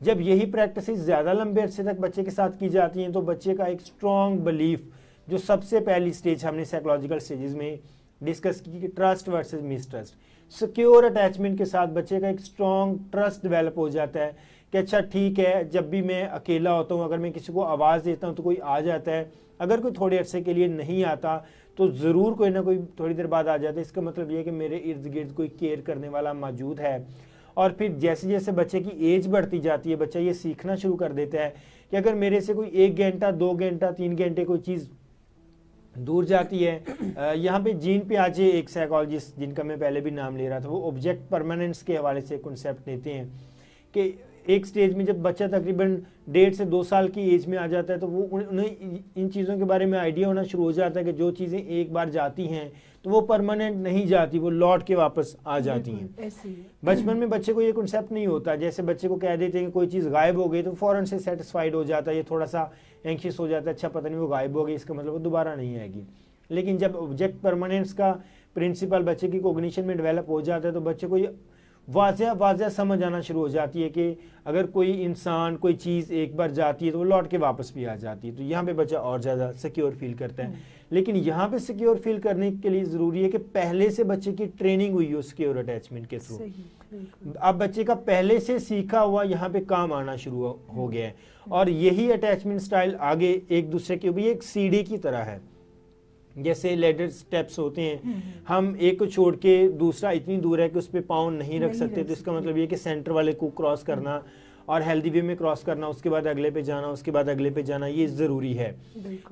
जब यही प्रैक्टिस ज़्यादा लंबे अरसे तक बच्चे के साथ की जाती हैं, तो बच्चे का एक स्ट्रॉन्ग बिलीफ, जो सबसे पहली स्टेज हमने साइकोलॉजिकल स्टेजेस में डिस्कस की कि trust versus mistrust, secure attachment के साथ बच्चे का एक स्ट्रॉन्ग ट्रस्ट डेवलप हो जाता है कि अच्छा ठीक है, जब भी मैं अकेला होता हूँ, अगर मैं किसी को आवाज़ देता हूँ तो कोई आ जाता है, अगर कोई थोड़े अरसे के लिए नहीं आता तो ज़रूर कोई ना कोई थोड़ी देर बाद आ जाता है। इसका मतलब ये है कि मेरे इर्द गिर्द कोई केयर करने वाला मौजूद है। और फिर जैसे जैसे बच्चे की एज बढ़ती जाती है, बच्चा ये सीखना शुरू कर देता है कि अगर मेरे से कोई 1 घंटा, 2 घंटा, 3 घंटे कोई चीज़ दूर जाती है। यहाँ पे जीन पियाजे एक साइकोलॉजिस्ट जिनका मैं पहले भी नाम ले रहा था, वो ऑब्जेक्ट परमानेंस के हवाले से कॉन्सेप्ट देते हैं कि एक स्टेज में जब बच्चा तकरीबन 1.5 से 2 साल की एज में आ जाता है तो वो उन्हें इन चीज़ों के बारे में आइडिया होना शुरू हो जाता है कि जो चीज़ें एक बार जाती हैं तो वो परमानेंट नहीं जाती, वो लौट के वापस आ जाती हैं। बचपन में बच्चे को ये कॉन्सेप्ट नहीं होता, जैसे बच्चे को कह देते हैं कि कोई चीज़ गायब हो गई तो फ़ौरन से सेटिस्फाइड हो जाता है, ये थोड़ा सा एंशियस हो जाता है, अच्छा पता नहीं वो गायब हो गई, इसका मतलब वो दोबारा नहीं आएगी। लेकिन जब ऑब्जेक्ट परमानेंस का प्रिंसिपल बच्चे की कॉग्निशन में डेवलप हो जाता है तो बच्चे को ये वाज़ह समझ आना शुरू हो जाती है कि अगर कोई इंसान कोई चीज़ एक बार जाती है तो वो लौट के वापस भी आ जाती है। तो यहाँ पे बच्चा और ज़्यादा सिक्योर फील करता है। लेकिन यहाँ पे सिक्योर फील करने के लिए ज़रूरी है कि पहले से बच्चे की ट्रेनिंग हुई हो सिक्योर अटैचमेंट के थ्रू। अब बच्चे का पहले से सीखा हुआ यहाँ पे काम आना शुरू हो गया है और यही अटैचमेंट स्टाइल आगे एक दूसरे के भी एक सीढ़ी की तरह है, जैसे लेडर स्टेप्स होते हैं, हम एक को छोड़ के दूसरा इतनी दूर है कि उस पर पाँव नहीं रख सकते, तो इसका मतलब ये कि सेंटर वाले को क्रॉस करना और हेल्दी वे में क्रॉस करना, उसके बाद अगले पे जाना, उसके बाद अगले पे जाना, ये ज़रूरी है।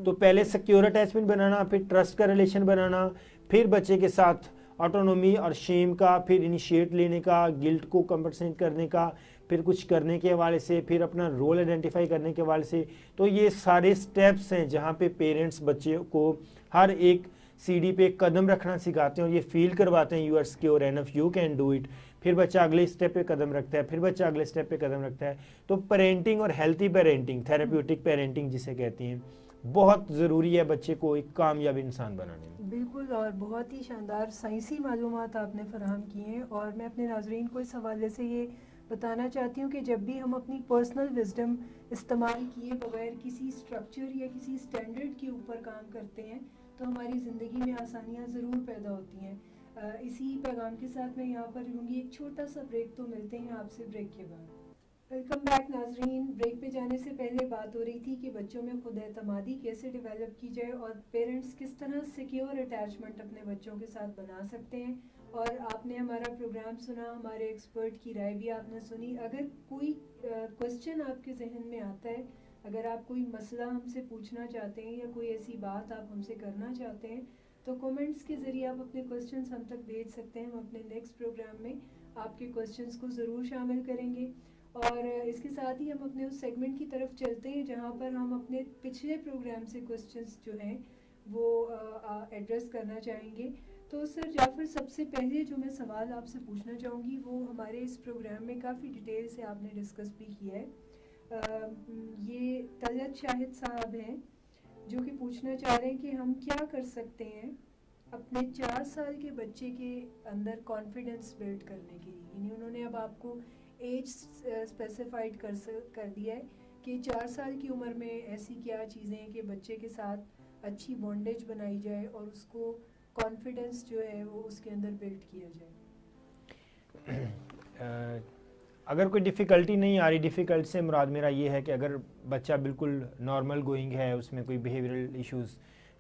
तो पहले सिक्योर अटैचमेंट बनाना, फिर ट्रस्ट का रिलेशन बनाना, फिर बच्चे के साथ ऑटोनोमी और शेम का, फिर इनिशिएट लेने का, गिल्ट को कंपनसेट करने का, फिर कुछ करने के हवाले से, फिर अपना रोल आइडेंटिफाई करने के हवाले से। तो ये सारे स्टेप्स हैं जहाँ पे पेरेंट्स बच्चे को हर एक सीढ़ी पे कदम रखना सिखाते हैं और ये फील करवाते हैं you are secure enough, you can do it. फिर बच्चा अगले स्टेप पे कदम रखता है, फिर बच्चा अगले स्टेप पे कदम रखता है। तो पेरेंटिंग और हेल्थी पेरेंटिंग, थेरेप्यूटिक पेरेंटिंग जिसे कहती हैं, बहुत ज़रूरी है बच्चे को एक कामयाब इंसान बनाने में। बिल्कुल, और बहुत ही शानदार साइंसी मालूमात आपने फराहम की हैं। और मैं अपने नाजरीन को इस हवाले से ये बताना चाहती हूँ कि जब भी हम अपनी पर्सनल विजडम इस्तेमाल किए बगैर किसी स्ट्रक्चर या किसी स्टैंडर्ड के ऊपर काम करते हैं तो हमारी ज़िंदगी में आसानियाँ ज़रूर पैदा होती हैं। इसी पैगाम के साथ मैं यहाँ पर रहूँगी, एक छोटा सा ब्रेक, तो मिलते हैं आपसे ब्रेक के बाद। वेलकम बैक नाजरीन। ब्रेक पे जाने से पहले बात हो रही थी कि बच्चों में खुद एतमादी कैसे डेवलप की जाए और पेरेंट्स किस तरह सिक्योर अटैचमेंट अपने बच्चों के साथ बना सकते हैं। और आपने हमारा प्रोग्राम सुना, हमारे एक्सपर्ट की राय भी आपने सुनी। अगर कोई क्वेश्चन आपके जहन में आता है, अगर आप कोई मसला हमसे पूछना चाहते हैं या कोई ऐसी बात आप हमसे करना चाहते हैं तो कमेंट्स के ज़रिए आप अपने क्वेश्चंस हम तक भेज सकते हैं। हम अपने नेक्स्ट प्रोग्राम में आपके क्वेश्चंस को ज़रूर शामिल करेंगे। और इसके साथ ही हम अपने उस सेगमेंट की तरफ चलते हैं जहाँ पर हम अपने पिछले प्रोग्राम से क्वेश्चंस जो हैं वो एड्रेस करना चाहेंगे। तो सर जाफर, सबसे पहले जो मैं सवाल आपसे पूछना चाहूँगी वो हमारे इस प्रोग्राम में काफ़ी डिटेल से आपने डिस्कस भी किया है। ये तलत शाहिद साहब हैं जो कि पूछना चाह रहे हैं कि हम क्या कर सकते हैं अपने 4 साल के बच्चे के अंदर कॉन्फिडेंस बिल्ड करने के लिए। यानी उन्होंने अब आपको एज स्पेसिफाइड कर दिया है कि 4 साल की उम्र में ऐसी क्या चीज़ें हैं कि बच्चे के साथ अच्छी बॉन्डेज बनाई जाए और उसको कॉन्फिडेंस जो है वो उसके अंदर बिल्ड किया जाए। अगर कोई डिफ़िकल्टी नहीं आ रही, डिफ़िकल्ट से मुराद मेरा ये है कि अगर बच्चा बिल्कुल नॉर्मल गोइंग है, उसमें कोई बिहेवियरल इश्यूज़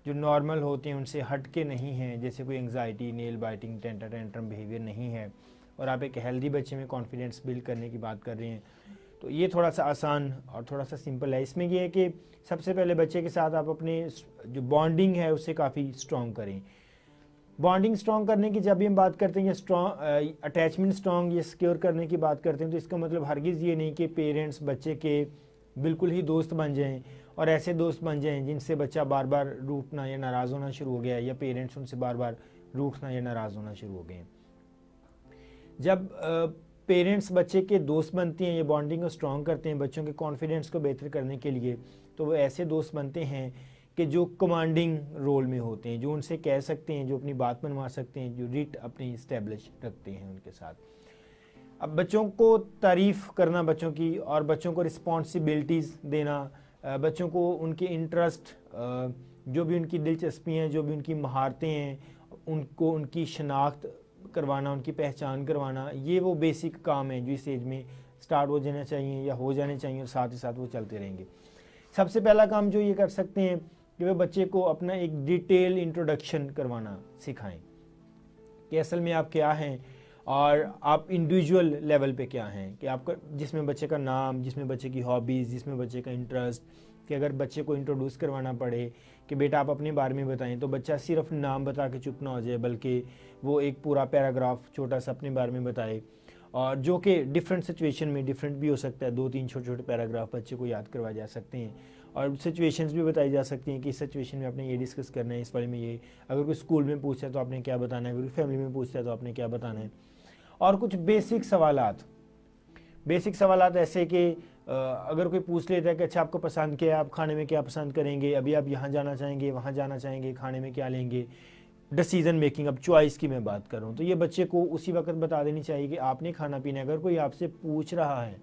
जो नॉर्मल होते हैं उनसे हट के नहीं हैं, जैसे कोई anxiety, nail biting, tantrum behaviour नहीं है, और आप एक हेल्दी बच्चे में कॉन्फिडेंस बिल्ड करने की बात कर रहे हैं, तो ये थोड़ा सा आसान और थोड़ा सा सिंपल है। इसमें यह है कि सबसे पहले बच्चे के साथ आप अपने जो बॉन्डिंग है उससे काफ़ी स्ट्रॉन्ग करें। बॉन्डिंग स्ट्रॉन्ग करने की जब भी हम बात करते हैं या स्ट्रॉन्ग अटैचमेंट स्ट्रॉन्ग या सिक्योर करने की बात करते हैं तो इसका मतलब हरगिज़ ये नहीं कि पेरेंट्स बच्चे के बिल्कुल ही दोस्त बन जाएं और ऐसे दोस्त बन जाएं जिनसे बच्चा बार बार रूठना या नाराज़ होना शुरू हो गया है या पेरेंट्स उनसे बार बार रूठना या नाराज़ होना शुरू हो गए हैं। जब पेरेंट्स बच्चे के दोस्त बनते हैं, ये बॉन्डिंग को स्ट्रॉन्ग करते हैं बच्चों के कॉन्फिडेंस को बेहतर करने के लिए, तो वो ऐसे दोस्त बनते हैं कि जो कमांडिंग रोल में होते हैं, जो उनसे कह सकते हैं, जो अपनी बात मनवा सकते हैं, जो रीट अपनी इस्टेब्लिश रखते हैं उनके साथ। अब बच्चों को तारीफ़ करना बच्चों की और बच्चों को रिस्पॉन्सिबिलिटीज़ देना, बच्चों को उनके इंटरेस्ट, जो भी उनकी दिलचस्पी हैं, जो भी उनकी महारतें हैं, उनको उनकी शनाख्त करवाना, उनकी पहचान करवाना, ये वो बेसिक काम है जो इस एज में स्टार्ट हो जाना चाहिए या हो जाने चाहिए और साथ ही साथ वो चलते रहेंगे। सबसे पहला काम जो ये कर सकते हैं कि वे बच्चे को अपना एक डिटेल इंट्रोडक्शन करवाना सिखाएं कि असल में आप क्या हैं और आप इंडिविजुअल लेवल पे क्या हैं, कि आपका जिसमें बच्चे का नाम, जिसमें बच्चे की हॉबीज़, जिसमें बच्चे का इंटरेस्ट, कि अगर बच्चे को इंट्रोड्यूस करवाना पड़े कि बेटा आप अपने बारे में बताएं, तो बच्चा सिर्फ नाम बता के चुप ना हो जाए बल्कि वो एक पूरा पैराग्राफ छोटा सा अपने बारे में बताए। और जो कि डिफरेंट सिचुएशन में डिफरेंट भी हो सकता है। 2-3 छोटे छोटे पैराग्राफ बच्चे को याद करवाए जा सकते हैं और सिचुएशंस भी बताई जा सकती हैं कि इस सिचुएशन में आपने ये डिस्कस करना है, इस वाले में ये, अगर कोई स्कूल में पूछता है तो आपने क्या बताना है, अगर कोई फैमिली में पूछता है तो आपने क्या बताना है। और कुछ बेसिक सवालात ऐसे कि अगर कोई पूछ लेता है कि अच्छा आपको पसंद क्या है, आप खाने में क्या पसंद करेंगे, अभी आप यहाँ जाना चाहेंगे, वहाँ जाना चाहेंगे, खाने में क्या लेंगे, डिसीजन मेकिंग, अब चॉइस की मैं बात कर रहा हूँ, तो ये बच्चे को उसी वक्त बता देनी चाहिए कि आपने खाना पीना, अगर कोई आपसे पूछ रहा है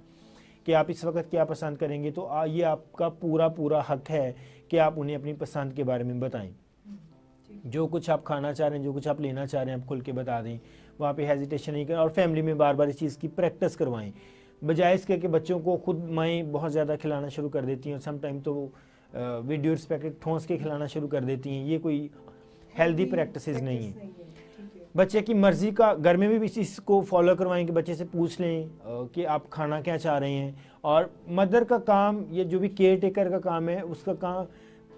कि आप इस वक्त क्या पसंद करेंगे तो ये आपका पूरा हक है कि आप उन्हें अपनी पसंद के बारे में बताएं। जो कुछ आप खाना चाह रहे हैं, जो कुछ आप लेना चाह रहे हैं, आप खुल के बता दें, वहाँ पे हेजिटेशन नहीं करें। और फैमिली में बार बार इस चीज़ की प्रैक्टिस करवाएं, बजाय इसके कि बच्चों को खुद माएँ बहुत ज़्यादा खिलाना शुरू कर देती हैं और समटाइम तो वीडियो रिस्पेक्टेड ठोंस के खिलाना शुरू कर देती हैं। ये कोई हेल्दी प्रैक्टिसेस नहीं है। बच्चे की मर्ज़ी का घर में भी इस चीज़ को फॉलो करवाएं कि बच्चे से पूछ लें कि आप खाना क्या चाह रहे हैं। और मदर का काम, ये जो भी केयर टेकर का काम है, उसका काम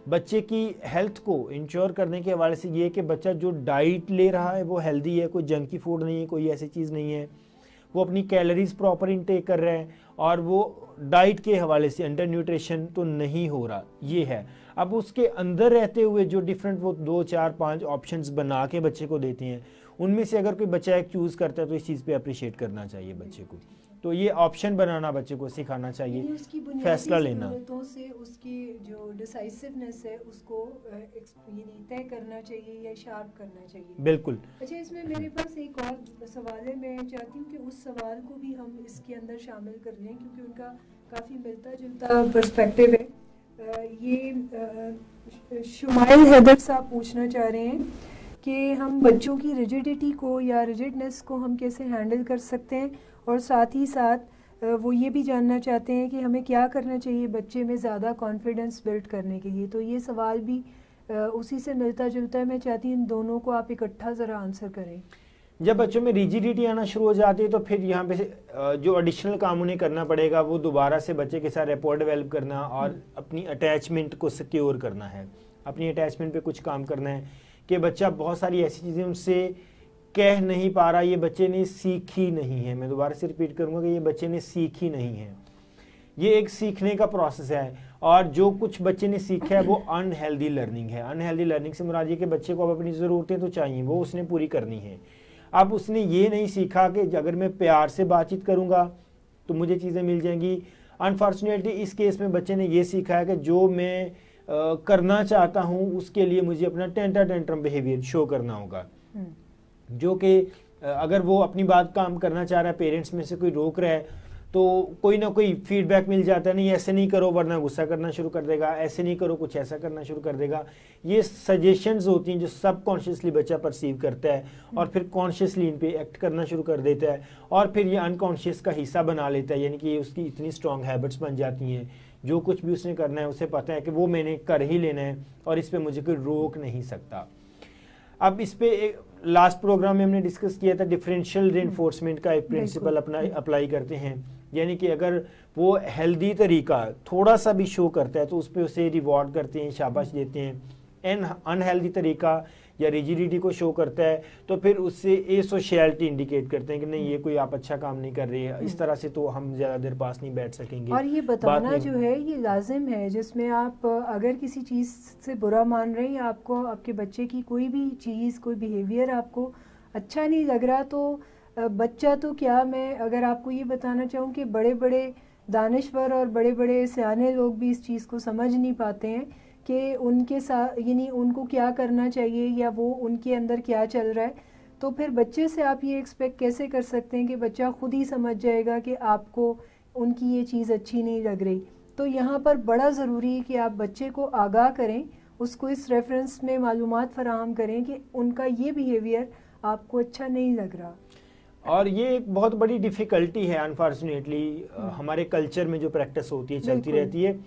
बच्चे की हेल्थ को इंश्योर करने के हवाले से ये कि बच्चा जो डाइट ले रहा है वो हेल्दी है, कोई जंकी फूड नहीं है, कोई ऐसी चीज़ नहीं है, वो अपनी कैलोरीज प्रॉपर इनटेक कर रहा है और वो डाइट के हवाले से अंडर न्यूट्रिशन तो नहीं हो रहा। ये है। अब उसके अंदर रहते हुए जो डिफरेंट वो 2, 4, 5 ऑप्शंस बना के बच्चे को देते हैं, उनमें से अगर कोई बच्चा एक चूज़ करता है तो इस चीज़ पे अप्रिशिएट करना चाहिए बच्चे को। तो ये ऑप्शन बनाना बच्चे को सिखाना चाहिए, फैसला लेना से उसकी जो डिसाइसिवनेस है उसको तय करना चाहिए या शार्प करना चाहिए। बिल्कुल। अच्छा, इसमें मेरे पास एक और सवाल है, मैं चाहती हूँ कि उस सवाल को भी हम इसके अंदर शामिल कर लें क्योंकि उनका काफ़ी मिलता जुलता पर्सपेक्टिव है। ये शुमाइल हैदर साहब पूछना चाह रहे हैं कि हम बच्चों की रिजिडिटी को या रिजिडनेस को हम कैसे हैंडल कर सकते हैं, और साथ ही साथ वो ये भी जानना चाहते हैं कि हमें क्या करना चाहिए बच्चे में ज़्यादा कॉन्फिडेंस बिल्ड करने के लिए। तो ये सवाल भी उसी से मिलता जुलता है। मैं चाहती हूँ इन दोनों को आप इकट्ठा ज़रा आंसर करें। जब बच्चों में रिजिडिटी आना शुरू हो जाती है तो फिर यहाँ पे जो एडिशनल काम उन्हें करना पड़ेगा वो दोबारा से बच्चे के साथ रैपोर्ट डेवलप करना और अपनी अटैचमेंट को सिक्योर करना है, अपनी अटैचमेंट पे कुछ काम करना है कि बच्चा बहुत सारी ऐसी चीज़ें उनसे कह नहीं पा रहा, ये बच्चे ने सीखी नहीं है। मैं दोबारा से रिपीट करूँगा कि ये बच्चे ने सीखी नहीं है। ये एक सीखने का प्रोसेस है और जो कुछ बच्चे ने सीखा है वो अनहेल्दी लर्निंग है। अनहेल्दी लर्निंग से मुराद ये कि बच्चे को अब अपनी ज़रूरतें तो चाहिए, वो उसने पूरी करनी है। अब उसने ये नहीं सीखा कि अगर मैं प्यार से बातचीत करूँगा तो मुझे चीज़ें मिल जाएंगी। अनफॉर्चुनेटली इस केस में बच्चे ने ये सीखा है कि जो मैं करना चाहता हूँ उसके लिए मुझे अपना टेंट्रम बिहेवियर शो करना होगा, जो कि अगर वो अपनी बात काम करना चाह रहा है, पेरेंट्स में से कोई रोक रहा है तो कोई ना कोई फीडबैक मिल जाता है, नहीं ऐसे नहीं करो वरना गुस्सा करना शुरू कर देगा, ऐसे नहीं करो कुछ ऐसा करना शुरू कर देगा। ये सजेशंस होती हैं जो सबकॉन्शियसली बच्चा परसीव करता है और फिर कॉन्शियसली इन पे एक्ट करना शुरू कर देता है और फिर ये अनकॉन्शियस का हिस्सा बना लेता है, यानी कि उसकी इतनी स्ट्रॉन्ग हैबिट्स बन जाती हैं। जो कुछ भी उसने करना है उसे पता है कि वो मैंने कर ही लेना है और इस पर मुझे कोई रोक नहीं सकता। अब इस पे लास्ट प्रोग्राम में हमने डिस्कस किया था डिफरेंशियल रेनफोर्समेंट का एक प्रिंसिपल अप्लाई करते हैं, यानी कि अगर वो हेल्दी तरीका थोड़ा सा भी शो करता है तो उस पर उसे रिवॉर्ड करते हैं, शाबाश देते हैं। अनहेल्दी तरीका या रिजिडिटी को शो करता है तो फिर उससे एसोशियलिटी इंडिकेट करते हैं कि नहीं ये कोई आप अच्छा काम नहीं कर रही है, इस तरह से तो हम ज़्यादा देर पास नहीं बैठ सकेंगे। और ये बताना जो है ये लाजिम है, जिसमें आप अगर किसी चीज़ से बुरा मान रहे हैं या आपको आपके बच्चे की कोई भी चीज़, कोई बिहेवियर आपको अच्छा नहीं लग रहा, तो बच्चा तो क्या, मैं अगर आपको ये बताना चाहूँ कि बड़े बड़े दानिश्वर और बड़े बड़े सियाने लोग भी इस चीज़ को समझ नहीं पाते हैं कि उनके साथ यानी उनको क्या करना चाहिए या वो उनके अंदर क्या चल रहा है। तो फिर बच्चे से आप ये एक्सपेक्ट कैसे कर सकते हैं कि बच्चा खुद ही समझ जाएगा कि आपको उनकी ये चीज़ अच्छी नहीं लग रही। तो यहाँ पर बड़ा ज़रूरी है कि आप बच्चे को आगाह करें, उसको इस रेफरेंस में मालूमात फराहम करें कि उनका ये बिहेवियर आपको अच्छा नहीं लग रहा। और ये एक बहुत बड़ी डिफ़िकल्टी है अनफॉर्चुनेटली हमारे कल्चर में जो प्रैक्टिस होती है चलती रहती है।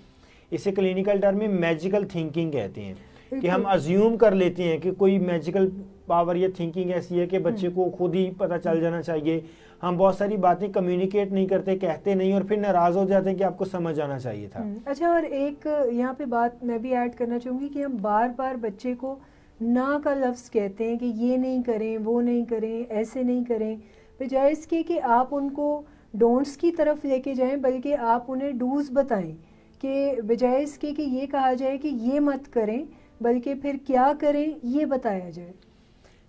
इसे क्लिनिकल टर्म में मैजिकल थिंकिंग कहते हैं कि हम अज्यूम कर लेते हैं कि कोई मैजिकल पावर या थिंकिंग ऐसी है कि बच्चे को खुद ही पता चल जाना चाहिए। हम बहुत सारी बातें कम्युनिकेट नहीं करते, कहते नहीं और फिर नाराज़ हो जाते हैं कि आपको समझ आना चाहिए था। अच्छा, और एक यहाँ पे बात मैं भी ऐड करना चाहूँगी कि हम बार बार बच्चे को ना का लफ्ज़ कहते हैं कि ये नहीं करें, वो नहीं करें, ऐसे नहीं करें। बजाय इसके कि आप उनको डोंट्स की तरफ लेके जाएं, बल्कि आप उन्हें डूज बताएं, कि बजाय इसके कि ये कहा जाए कि ये मत करें, बल्कि फिर क्या करें ये बताया जाए।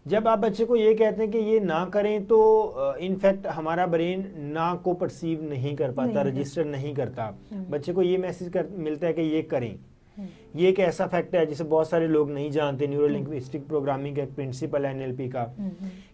जब आप बच्चे को ये कहते हैं कि ये ना करें तो इनफैक्ट हमारा ब्रेन ना को परसीव नहीं कर पाता, रजिस्टर नहीं करता। बच्चे को ये मैसेज मिलता है कि ये करें। ये एक ऐसा फैक्ट है जिसे बहुत सारे लोग नहीं जानते। न्यूरो लिंग्विस्टिक प्रोग्रामिंग का एक प्रिंसिपल है एनएलपी का,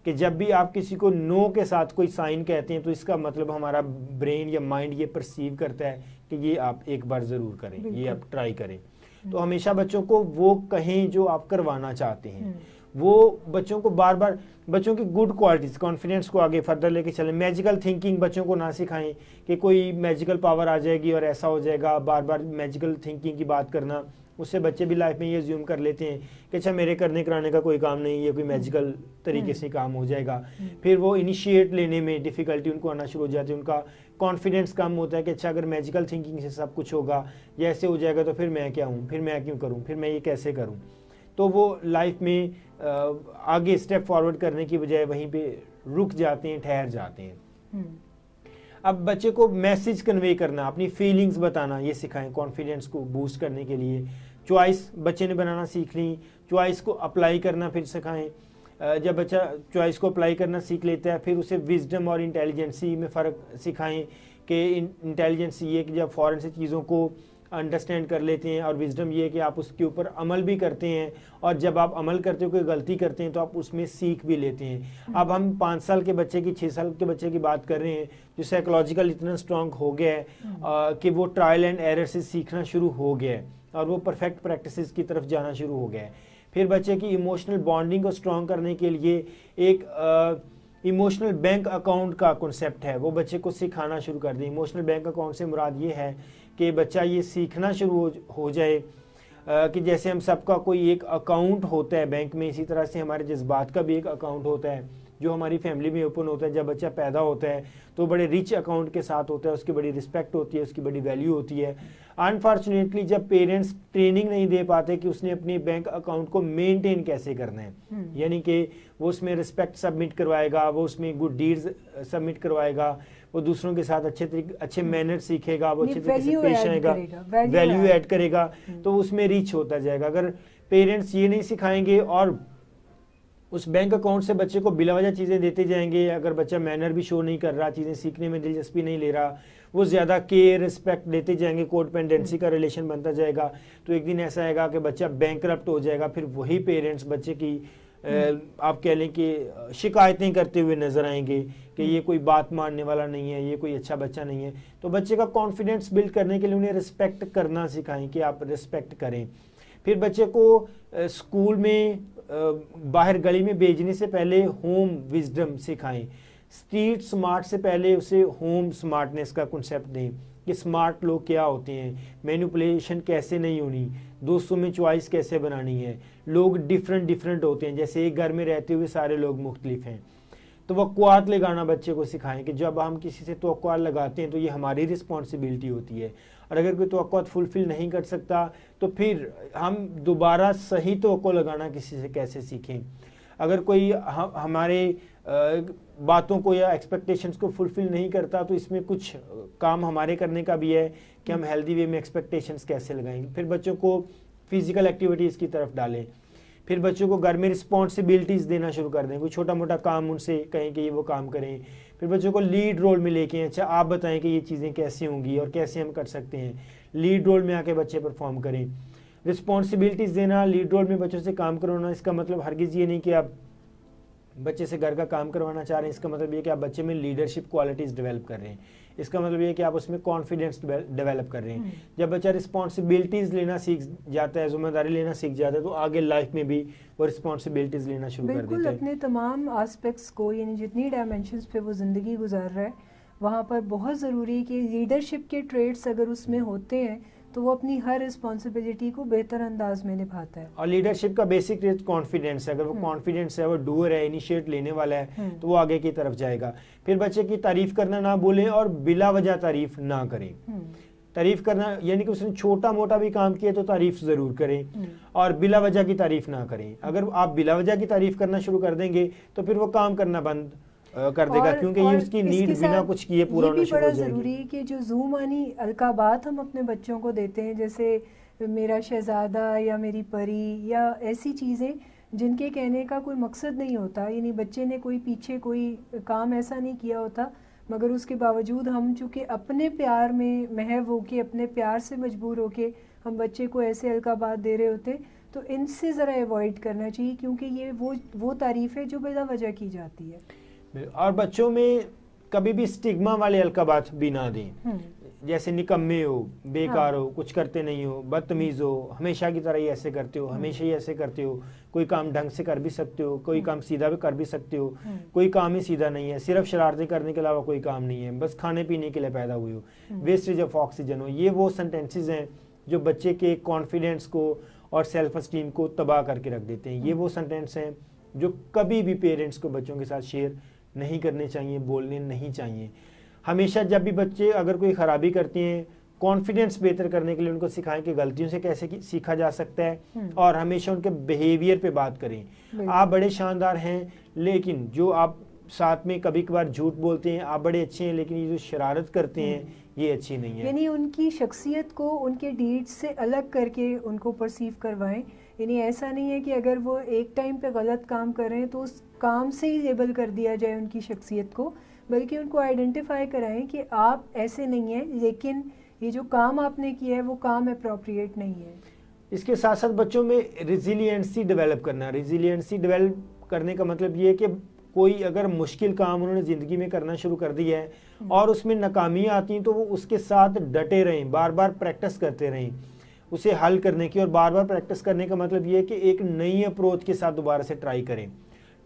कि जब भी आप किसी को नो के साथ कोई साइन कहते हैं तो इसका मतलब हमारा ब्रेन या माइंड ये परसीव करता है कि ये आप एक बार जरूर करें, ये आप ट्राई करें। तो हमेशा बच्चों को वो कहें जो आप करवाना चाहते हैं। वो बच्चों को बार बार बच्चों की गुड क्वालिटीज, कॉन्फिडेंस को आगे फर्दर लेके चलें। मैजिकल थिंकिंग बच्चों को ना सिखाएं कि कोई मैजिकल पावर आ जाएगी और ऐसा हो जाएगा। बार बार मैजिकल थिंकिंग की बात करना, उससे बच्चे भी लाइफ में ये ज्यूम कर लेते हैं कि अच्छा मेरे करने कराने का कोई काम नहीं, ये कोई मैजिकल तरीके से काम हो जाएगा। फिर वो इनिशिएट लेने में डिफ़िकल्टी उनको आना शुरू हो जाती है, उनका कॉन्फिडेंस कम होता है कि अच्छा अगर मैजिकल थिंकिंग से सब कुछ होगा या ऐसे हो जाएगा तो फिर मैं क्या हूँ, फिर मैं क्यों करूँ, फिर मैं ये कैसे करूँ। तो वो लाइफ में आगे स्टेप फॉरवर्ड करने की बजाय वहीं पे रुक जाते हैं, ठहर जाते हैं। अब बच्चे को मैसेज कन्वे करना, अपनी फीलिंग्स बताना, ये सिखाएं कॉन्फिडेंस को बूस्ट करने के लिए। चॉइस बच्चे ने बनाना सीख ली, चॉइस को अप्लाई करना फिर सिखाएं। जब बच्चा चॉइस को अप्लाई करना सीख लेता है फिर उसे विजडम और इंटेलिजेंसी में फ़र्क सिखाएं कि इंटेलिजेंसी ये कि जब फ़ौरन से चीज़ों को अंडरस्टैंड कर लेते हैं, और विजडम ये है कि आप उसके ऊपर अमल भी करते हैं, और जब आप अमल करते हो कोई गलती करते हैं तो आप उसमें सीख भी लेते हैं। अब हम 5 साल के बच्चे की 6 साल के बच्चे की बात कर रहे हैं जो साइकोलॉजिकल इतना स्ट्रांग हो गया है कि वो ट्रायल एंड एरर से सीखना शुरू हो गया है और वो परफेक्ट प्रैक्टिसेस की तरफ जाना शुरू हो गया है। फिर बच्चे की इमोशनल बॉन्डिंग को स्ट्रांग करने के लिए एक इमोशनल बैंक अकाउंट का कॉन्सेप्ट है, वो बच्चे को सिखाना शुरू कर दें। इमोशनल बैंक अकाउंट से मुराद ये है कि बच्चा ये सीखना शुरू हो जाए कि जैसे हम सबका कोई एक अकाउंट होता है बैंक में, इसी तरह से हमारे जज्बात का भी एक अकाउंट होता है जो हमारी फैमिली में ओपन होता है। जब बच्चा पैदा होता है तो बड़े रिच अकाउंट के साथ होता है, उसकी बड़ी रिस्पेक्ट होती है, उसकी बड़ी वैल्यू होती है। अनफॉर्चुनेटली जब पेरेंट्स ट्रेनिंग नहीं दे पाते कि उसने अपने बैंक अकाउंट को मेंटेन कैसे करना है, यानी कि वो उसमें रिस्पेक्ट सबमिट करवाएगा, वो उसमें गुड डीड्स सबमिट करवाएगा, वो दूसरों के साथ अच्छे मैनर सीखेगा, वो अच्छे तरीके से पेश आएगा, वैल्यू ऐड करेगा, तो उसमें रीच होता जाएगा। अगर पेरेंट्स ये नहीं सिखाएंगे और उस बैंक अकाउंट से बच्चे को बिलावजह चीज़ें देते जाएंगे, अगर बच्चा मैनर भी शो नहीं कर रहा, चीज़ें सीखने में दिलचस्पी नहीं ले रहा, वो ज़्यादा केयर रिस्पेक्ट देते जाएंगे, कोडिपेंडेंसी का रिलेशन बनता जाएगा, तो एक दिन ऐसा आएगा कि बच्चा बैंकरप्ट हो जाएगा। फिर वही पेरेंट्स बच्चे की आप कह लें कि शिकायतें करते हुए नजर आएंगे कि ये कोई बात मानने वाला नहीं है, ये कोई अच्छा बच्चा नहीं है। तो बच्चे का कॉन्फिडेंस बिल्ड करने के लिए उन्हें रिस्पेक्ट करना सिखाएं कि आप रिस्पेक्ट करें। फिर बच्चे को स्कूल में बाहर गली में भेजने से पहले होम विजडम सिखाएं। स्ट्रीट स्मार्ट से पहले उसे होम स्मार्टनेस का कॉन्सेप्ट दें कि स्मार्ट लोग क्या होते हैं, मैनिपुलेशन कैसे नहीं होनी, दोस्तों में चॉइस कैसे बनानी है, लोग डिफरेंट होते हैं, जैसे एक घर में रहते हुए सारे लोग मुख्तलिफ हैं। तवक्कुआत लगाना बच्चे को सिखाएं कि जब हम किसी से तवक्कुआत लगाते हैं तो ये हमारी रिस्पॉन्सिबिलिटी होती है, और अगर कोई तवक्कुआत फुलफिल नहीं कर सकता तो फिर हम दोबारा सही तवक्को लगाना किसी से कैसे सीखें। अगर कोई हमारे बातों को या एक्सपेक्टेशंस को फुलफिल नहीं करता तो इसमें कुछ काम हमारे करने का भी है कि हम हेल्दी वे में एक्सपेक्टेशंस कैसे लगाएंगे। फिर बच्चों को फिजिकल एक्टिविटीज़ की तरफ डालें। फिर बच्चों को घर में रिस्पॉन्सिबिलिटीज़ देना शुरू कर दें, कोई छोटा मोटा काम उनसे कहें कि ये वो काम करें। फिर बच्चों को लीड रोल में लेके अच्छा आप बताएं कि ये चीज़ें कैसे होंगी और कैसे हम कर सकते हैं, लीड रोल में आके बच्चे परफॉर्म करें। रिस्पॉन्सिबिलिटीज़ देना, लीड रोल में बच्चों से काम करवाना, इसका मतलब हरगिज़ ये नहीं कि आप बच्चे से घर का काम करवाना चाह रहे हैं, इसका मतलब ये कि आप बच्चे में लीडरशिप क्वालिटीज़ डेवलप कर रहे हैं, इसका मतलब ये कि आप उसमें कॉन्फिडेंस डेवलप कर रहे हैं। जब बच्चा रिस्पॉन्सिबिलिटीज़ लेना सीख जाता है, जिम्मेदारी लेना सीख जाता है, तो आगे लाइफ में भी वो रिस्पॉन्सिबिलिटीज़ लेना शुरू कर देता है। अपने तमाम आस्पेक्ट्स को, यानी जितनी डायमेंशंस पे वो ज़िंदगी गुजार रहा है वहाँ पर बहुत ज़रूरी है कि लीडरशिप के ट्रेड्स अगर उसमें होते हैं तो वो अपनी हर रिस्पॉन्सिबिलिटी को बेहतर अंदाज में निभाता है। और लीडरशिप का बेसिक ट्रेड कॉन्फिडेंस है। अगर वो कॉन्फिडेंस है, वो डूअर है, इनिशिएट लेने वाला है, तो वो आगे की तरफ जाएगा। फिर बच्चे की तारीफ करना ना भूलें और बिला वजह तारीफ ना करें। तारीफ करना यानी कि उसने छोटा मोटा भी काम किया तो तारीफ जरूर करें और बिला वजह की तारीफ ना करें। अगर आप बिला वजह की तारीफ करना शुरू कर देंगे तो फिर वो काम करना बंद कर देगा, क्योंकि ये उसकी नीड बिना कुछ किए पूरा होना शुरू हो जाएगी। बड़ा ज़रूरी है कि जो ज़ुबानी अलकाबात हम अपने बच्चों को देते हैं, जैसे मेरा शहज़ादा या मेरी परी या ऐसी चीज़ें जिनके कहने का कोई मकसद नहीं होता, यानी बच्चे ने कोई पीछे कोई काम ऐसा नहीं किया होता, मगर उसके बावजूद हम चूँकि अपने प्यार में महव होके, अपने प्यार से मजबूर होके हम बच्चे को ऐसे अलकाबात दे रहे होते, तो इनसे ज़रा अवॉइड करना चाहिए, क्योंकि ये वो तारीफ़ है जो बिला वजह की जाती है। और बच्चों में कभी भी स्टिग्मा वाले अलकाबात भी ना दें, जैसे निकम्मे हो, बेकार हो, कुछ करते नहीं हो, बदतमीज़ हो, हमेशा की तरह ही ऐसे करते हो, हमेशा ही ऐसे करते हो, कोई काम ढंग से कर भी सकते हो, कोई काम सीधा भी कर भी सकते हो, कोई काम ही सीधा नहीं है, सिर्फ शरारतें करने के अलावा कोई काम नहीं है, बस खाने पीने के लिए पैदा हुए हो, वेस्टेज ऑफ ऑक्सीजन हो। ये वो सेंटेंसेस हैं जो बच्चे के कॉन्फिडेंस को और सेल्फ एस्टीम को तबाह करके रख देते हैं। ये वो सेंटेंस हैं जो कभी भी पेरेंट्स को बच्चों के साथ शेयर नहीं करने चाहिए, बोलने नहीं चाहिए। हमेशा जब भी बच्चे अगर कोई ख़राबी करते हैं, कॉन्फिडेंस बेहतर करने के लिए उनको सिखाएं कि गलतियों से कैसे सीखा जा सकता है, और हमेशा उनके बिहेवियर पे बात करें। आप बड़े शानदार हैं, लेकिन जो आप साथ में कभी कभार झूठ बोलते हैं, आप बड़े अच्छे हैं, लेकिन ये जो शरारत करते हैं ये अच्छी नहीं है। यानी उनकी शख्सियत को उनके डीड्स से अलग करके उनको परसीव करवाएं। यानी ऐसा नहीं है कि अगर वो एक टाइम पे गलत काम कर रहे हैं तो उस काम से ही लेबल कर दिया जाए उनकी शख्सियत को, बल्कि उनको आइडेंटिफाई कराएं कि आप ऐसे नहीं हैं, लेकिन ये जो काम आपने किया है वो काम अप्रोप्रिएट नहीं है। इसके साथ साथ बच्चों में रिजिलियंसी डेवलप करना। रिजिलियंसी डेवलप करने का मतलब ये है कि कोई अगर मुश्किल काम उन्होंने ज़िंदगी में करना शुरू कर दिया है और उसमें नाकामियाँ आती हैं, तो वो उसके साथ डटे रहें, बार बार प्रैक्टिस करते रहें उसे हल करने की। और बार बार प्रैक्टिस करने का मतलब ये है कि एक नई अप्रोच के साथ दोबारा से ट्राई करें,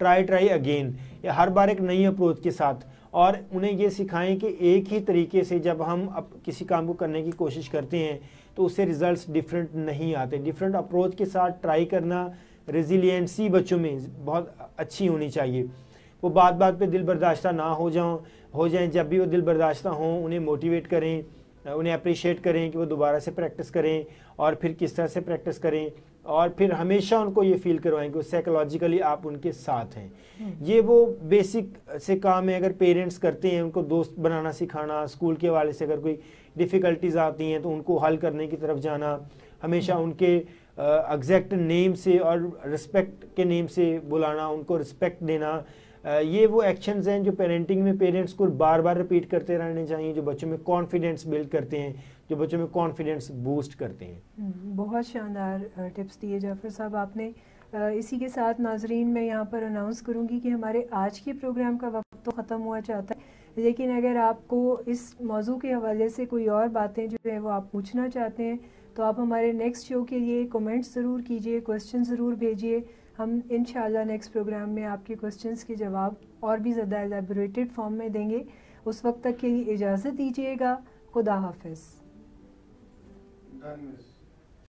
ट्राई अगेन, या हर बार एक नई अप्रोच के साथ। और उन्हें ये सिखाएं कि एक ही तरीके से जब हम किसी काम को करने की कोशिश करते हैं तो उससे रिजल्ट्स डिफरेंट नहीं आते। डिफरेंट अप्रोच के साथ ट्राई करना, रेजिलियंसी बच्चों में बहुत अच्छी होनी चाहिए। वो बात बात पे दिल बर्दाश्ता ना हो जाएं। जब भी वो दिल बर्दाश्ता हों, उन्हें मोटिवेट करें, उन्हें अप्रिशिएट करें कि वो दोबारा से प्रैक्टिस करें, और फिर किस तरह से प्रैक्टिस करें, और फिर हमेशा उनको ये फील करवाएं कि साइकोलॉजिकली आप उनके साथ हैं। ये वो बेसिक से काम है, अगर पेरेंट्स करते हैं, उनको दोस्त बनाना सिखाना, स्कूल के हवाले से अगर कोई डिफ़िकल्टीज आती हैं तो उनको हल करने की तरफ जाना, हमेशा उनके एग्जैक्ट नेम से और रिस्पेक्ट के नेम से बुलाना, उनको रिस्पेक्ट देना, ये वो एक्शंस हैं जो पेरेंटिंग में पेरेंट्स को बार बार रिपीट करते रहने चाहिए, जो बच्चों में कॉन्फिडेंस बिल्ड करते हैं, जो बच्चों में कॉन्फिडेंस बूस्ट करते हैं। बहुत शानदार टिप्स दिए जाफर साहब आपने। इसी के साथ नाजरीन मैं यहाँ पर अनाउंस करूँगी कि हमारे आज के प्रोग्राम का वक्त तो ख़त्म हुआ चाहता है, लेकिन अगर आपको इस मौजू के हवाले से कोई और बातें जो है वो आप पूछना चाहते हैं तो आप हमारे नेक्स्ट शो के लिए कमेंट्स ज़रूर कीजिए, क्वेश्चन ज़रूर भेजिए। हम इंशाल्लाह नेक्स्ट प्रोग्राम में आपके क्वेश्चंस के जवाब और भी ज़्यादा एलैबोरेटेड फॉर्म में देंगे। उस वक्त तक के लिए इजाज़त दीजिएगा। खुदा हाफिज़।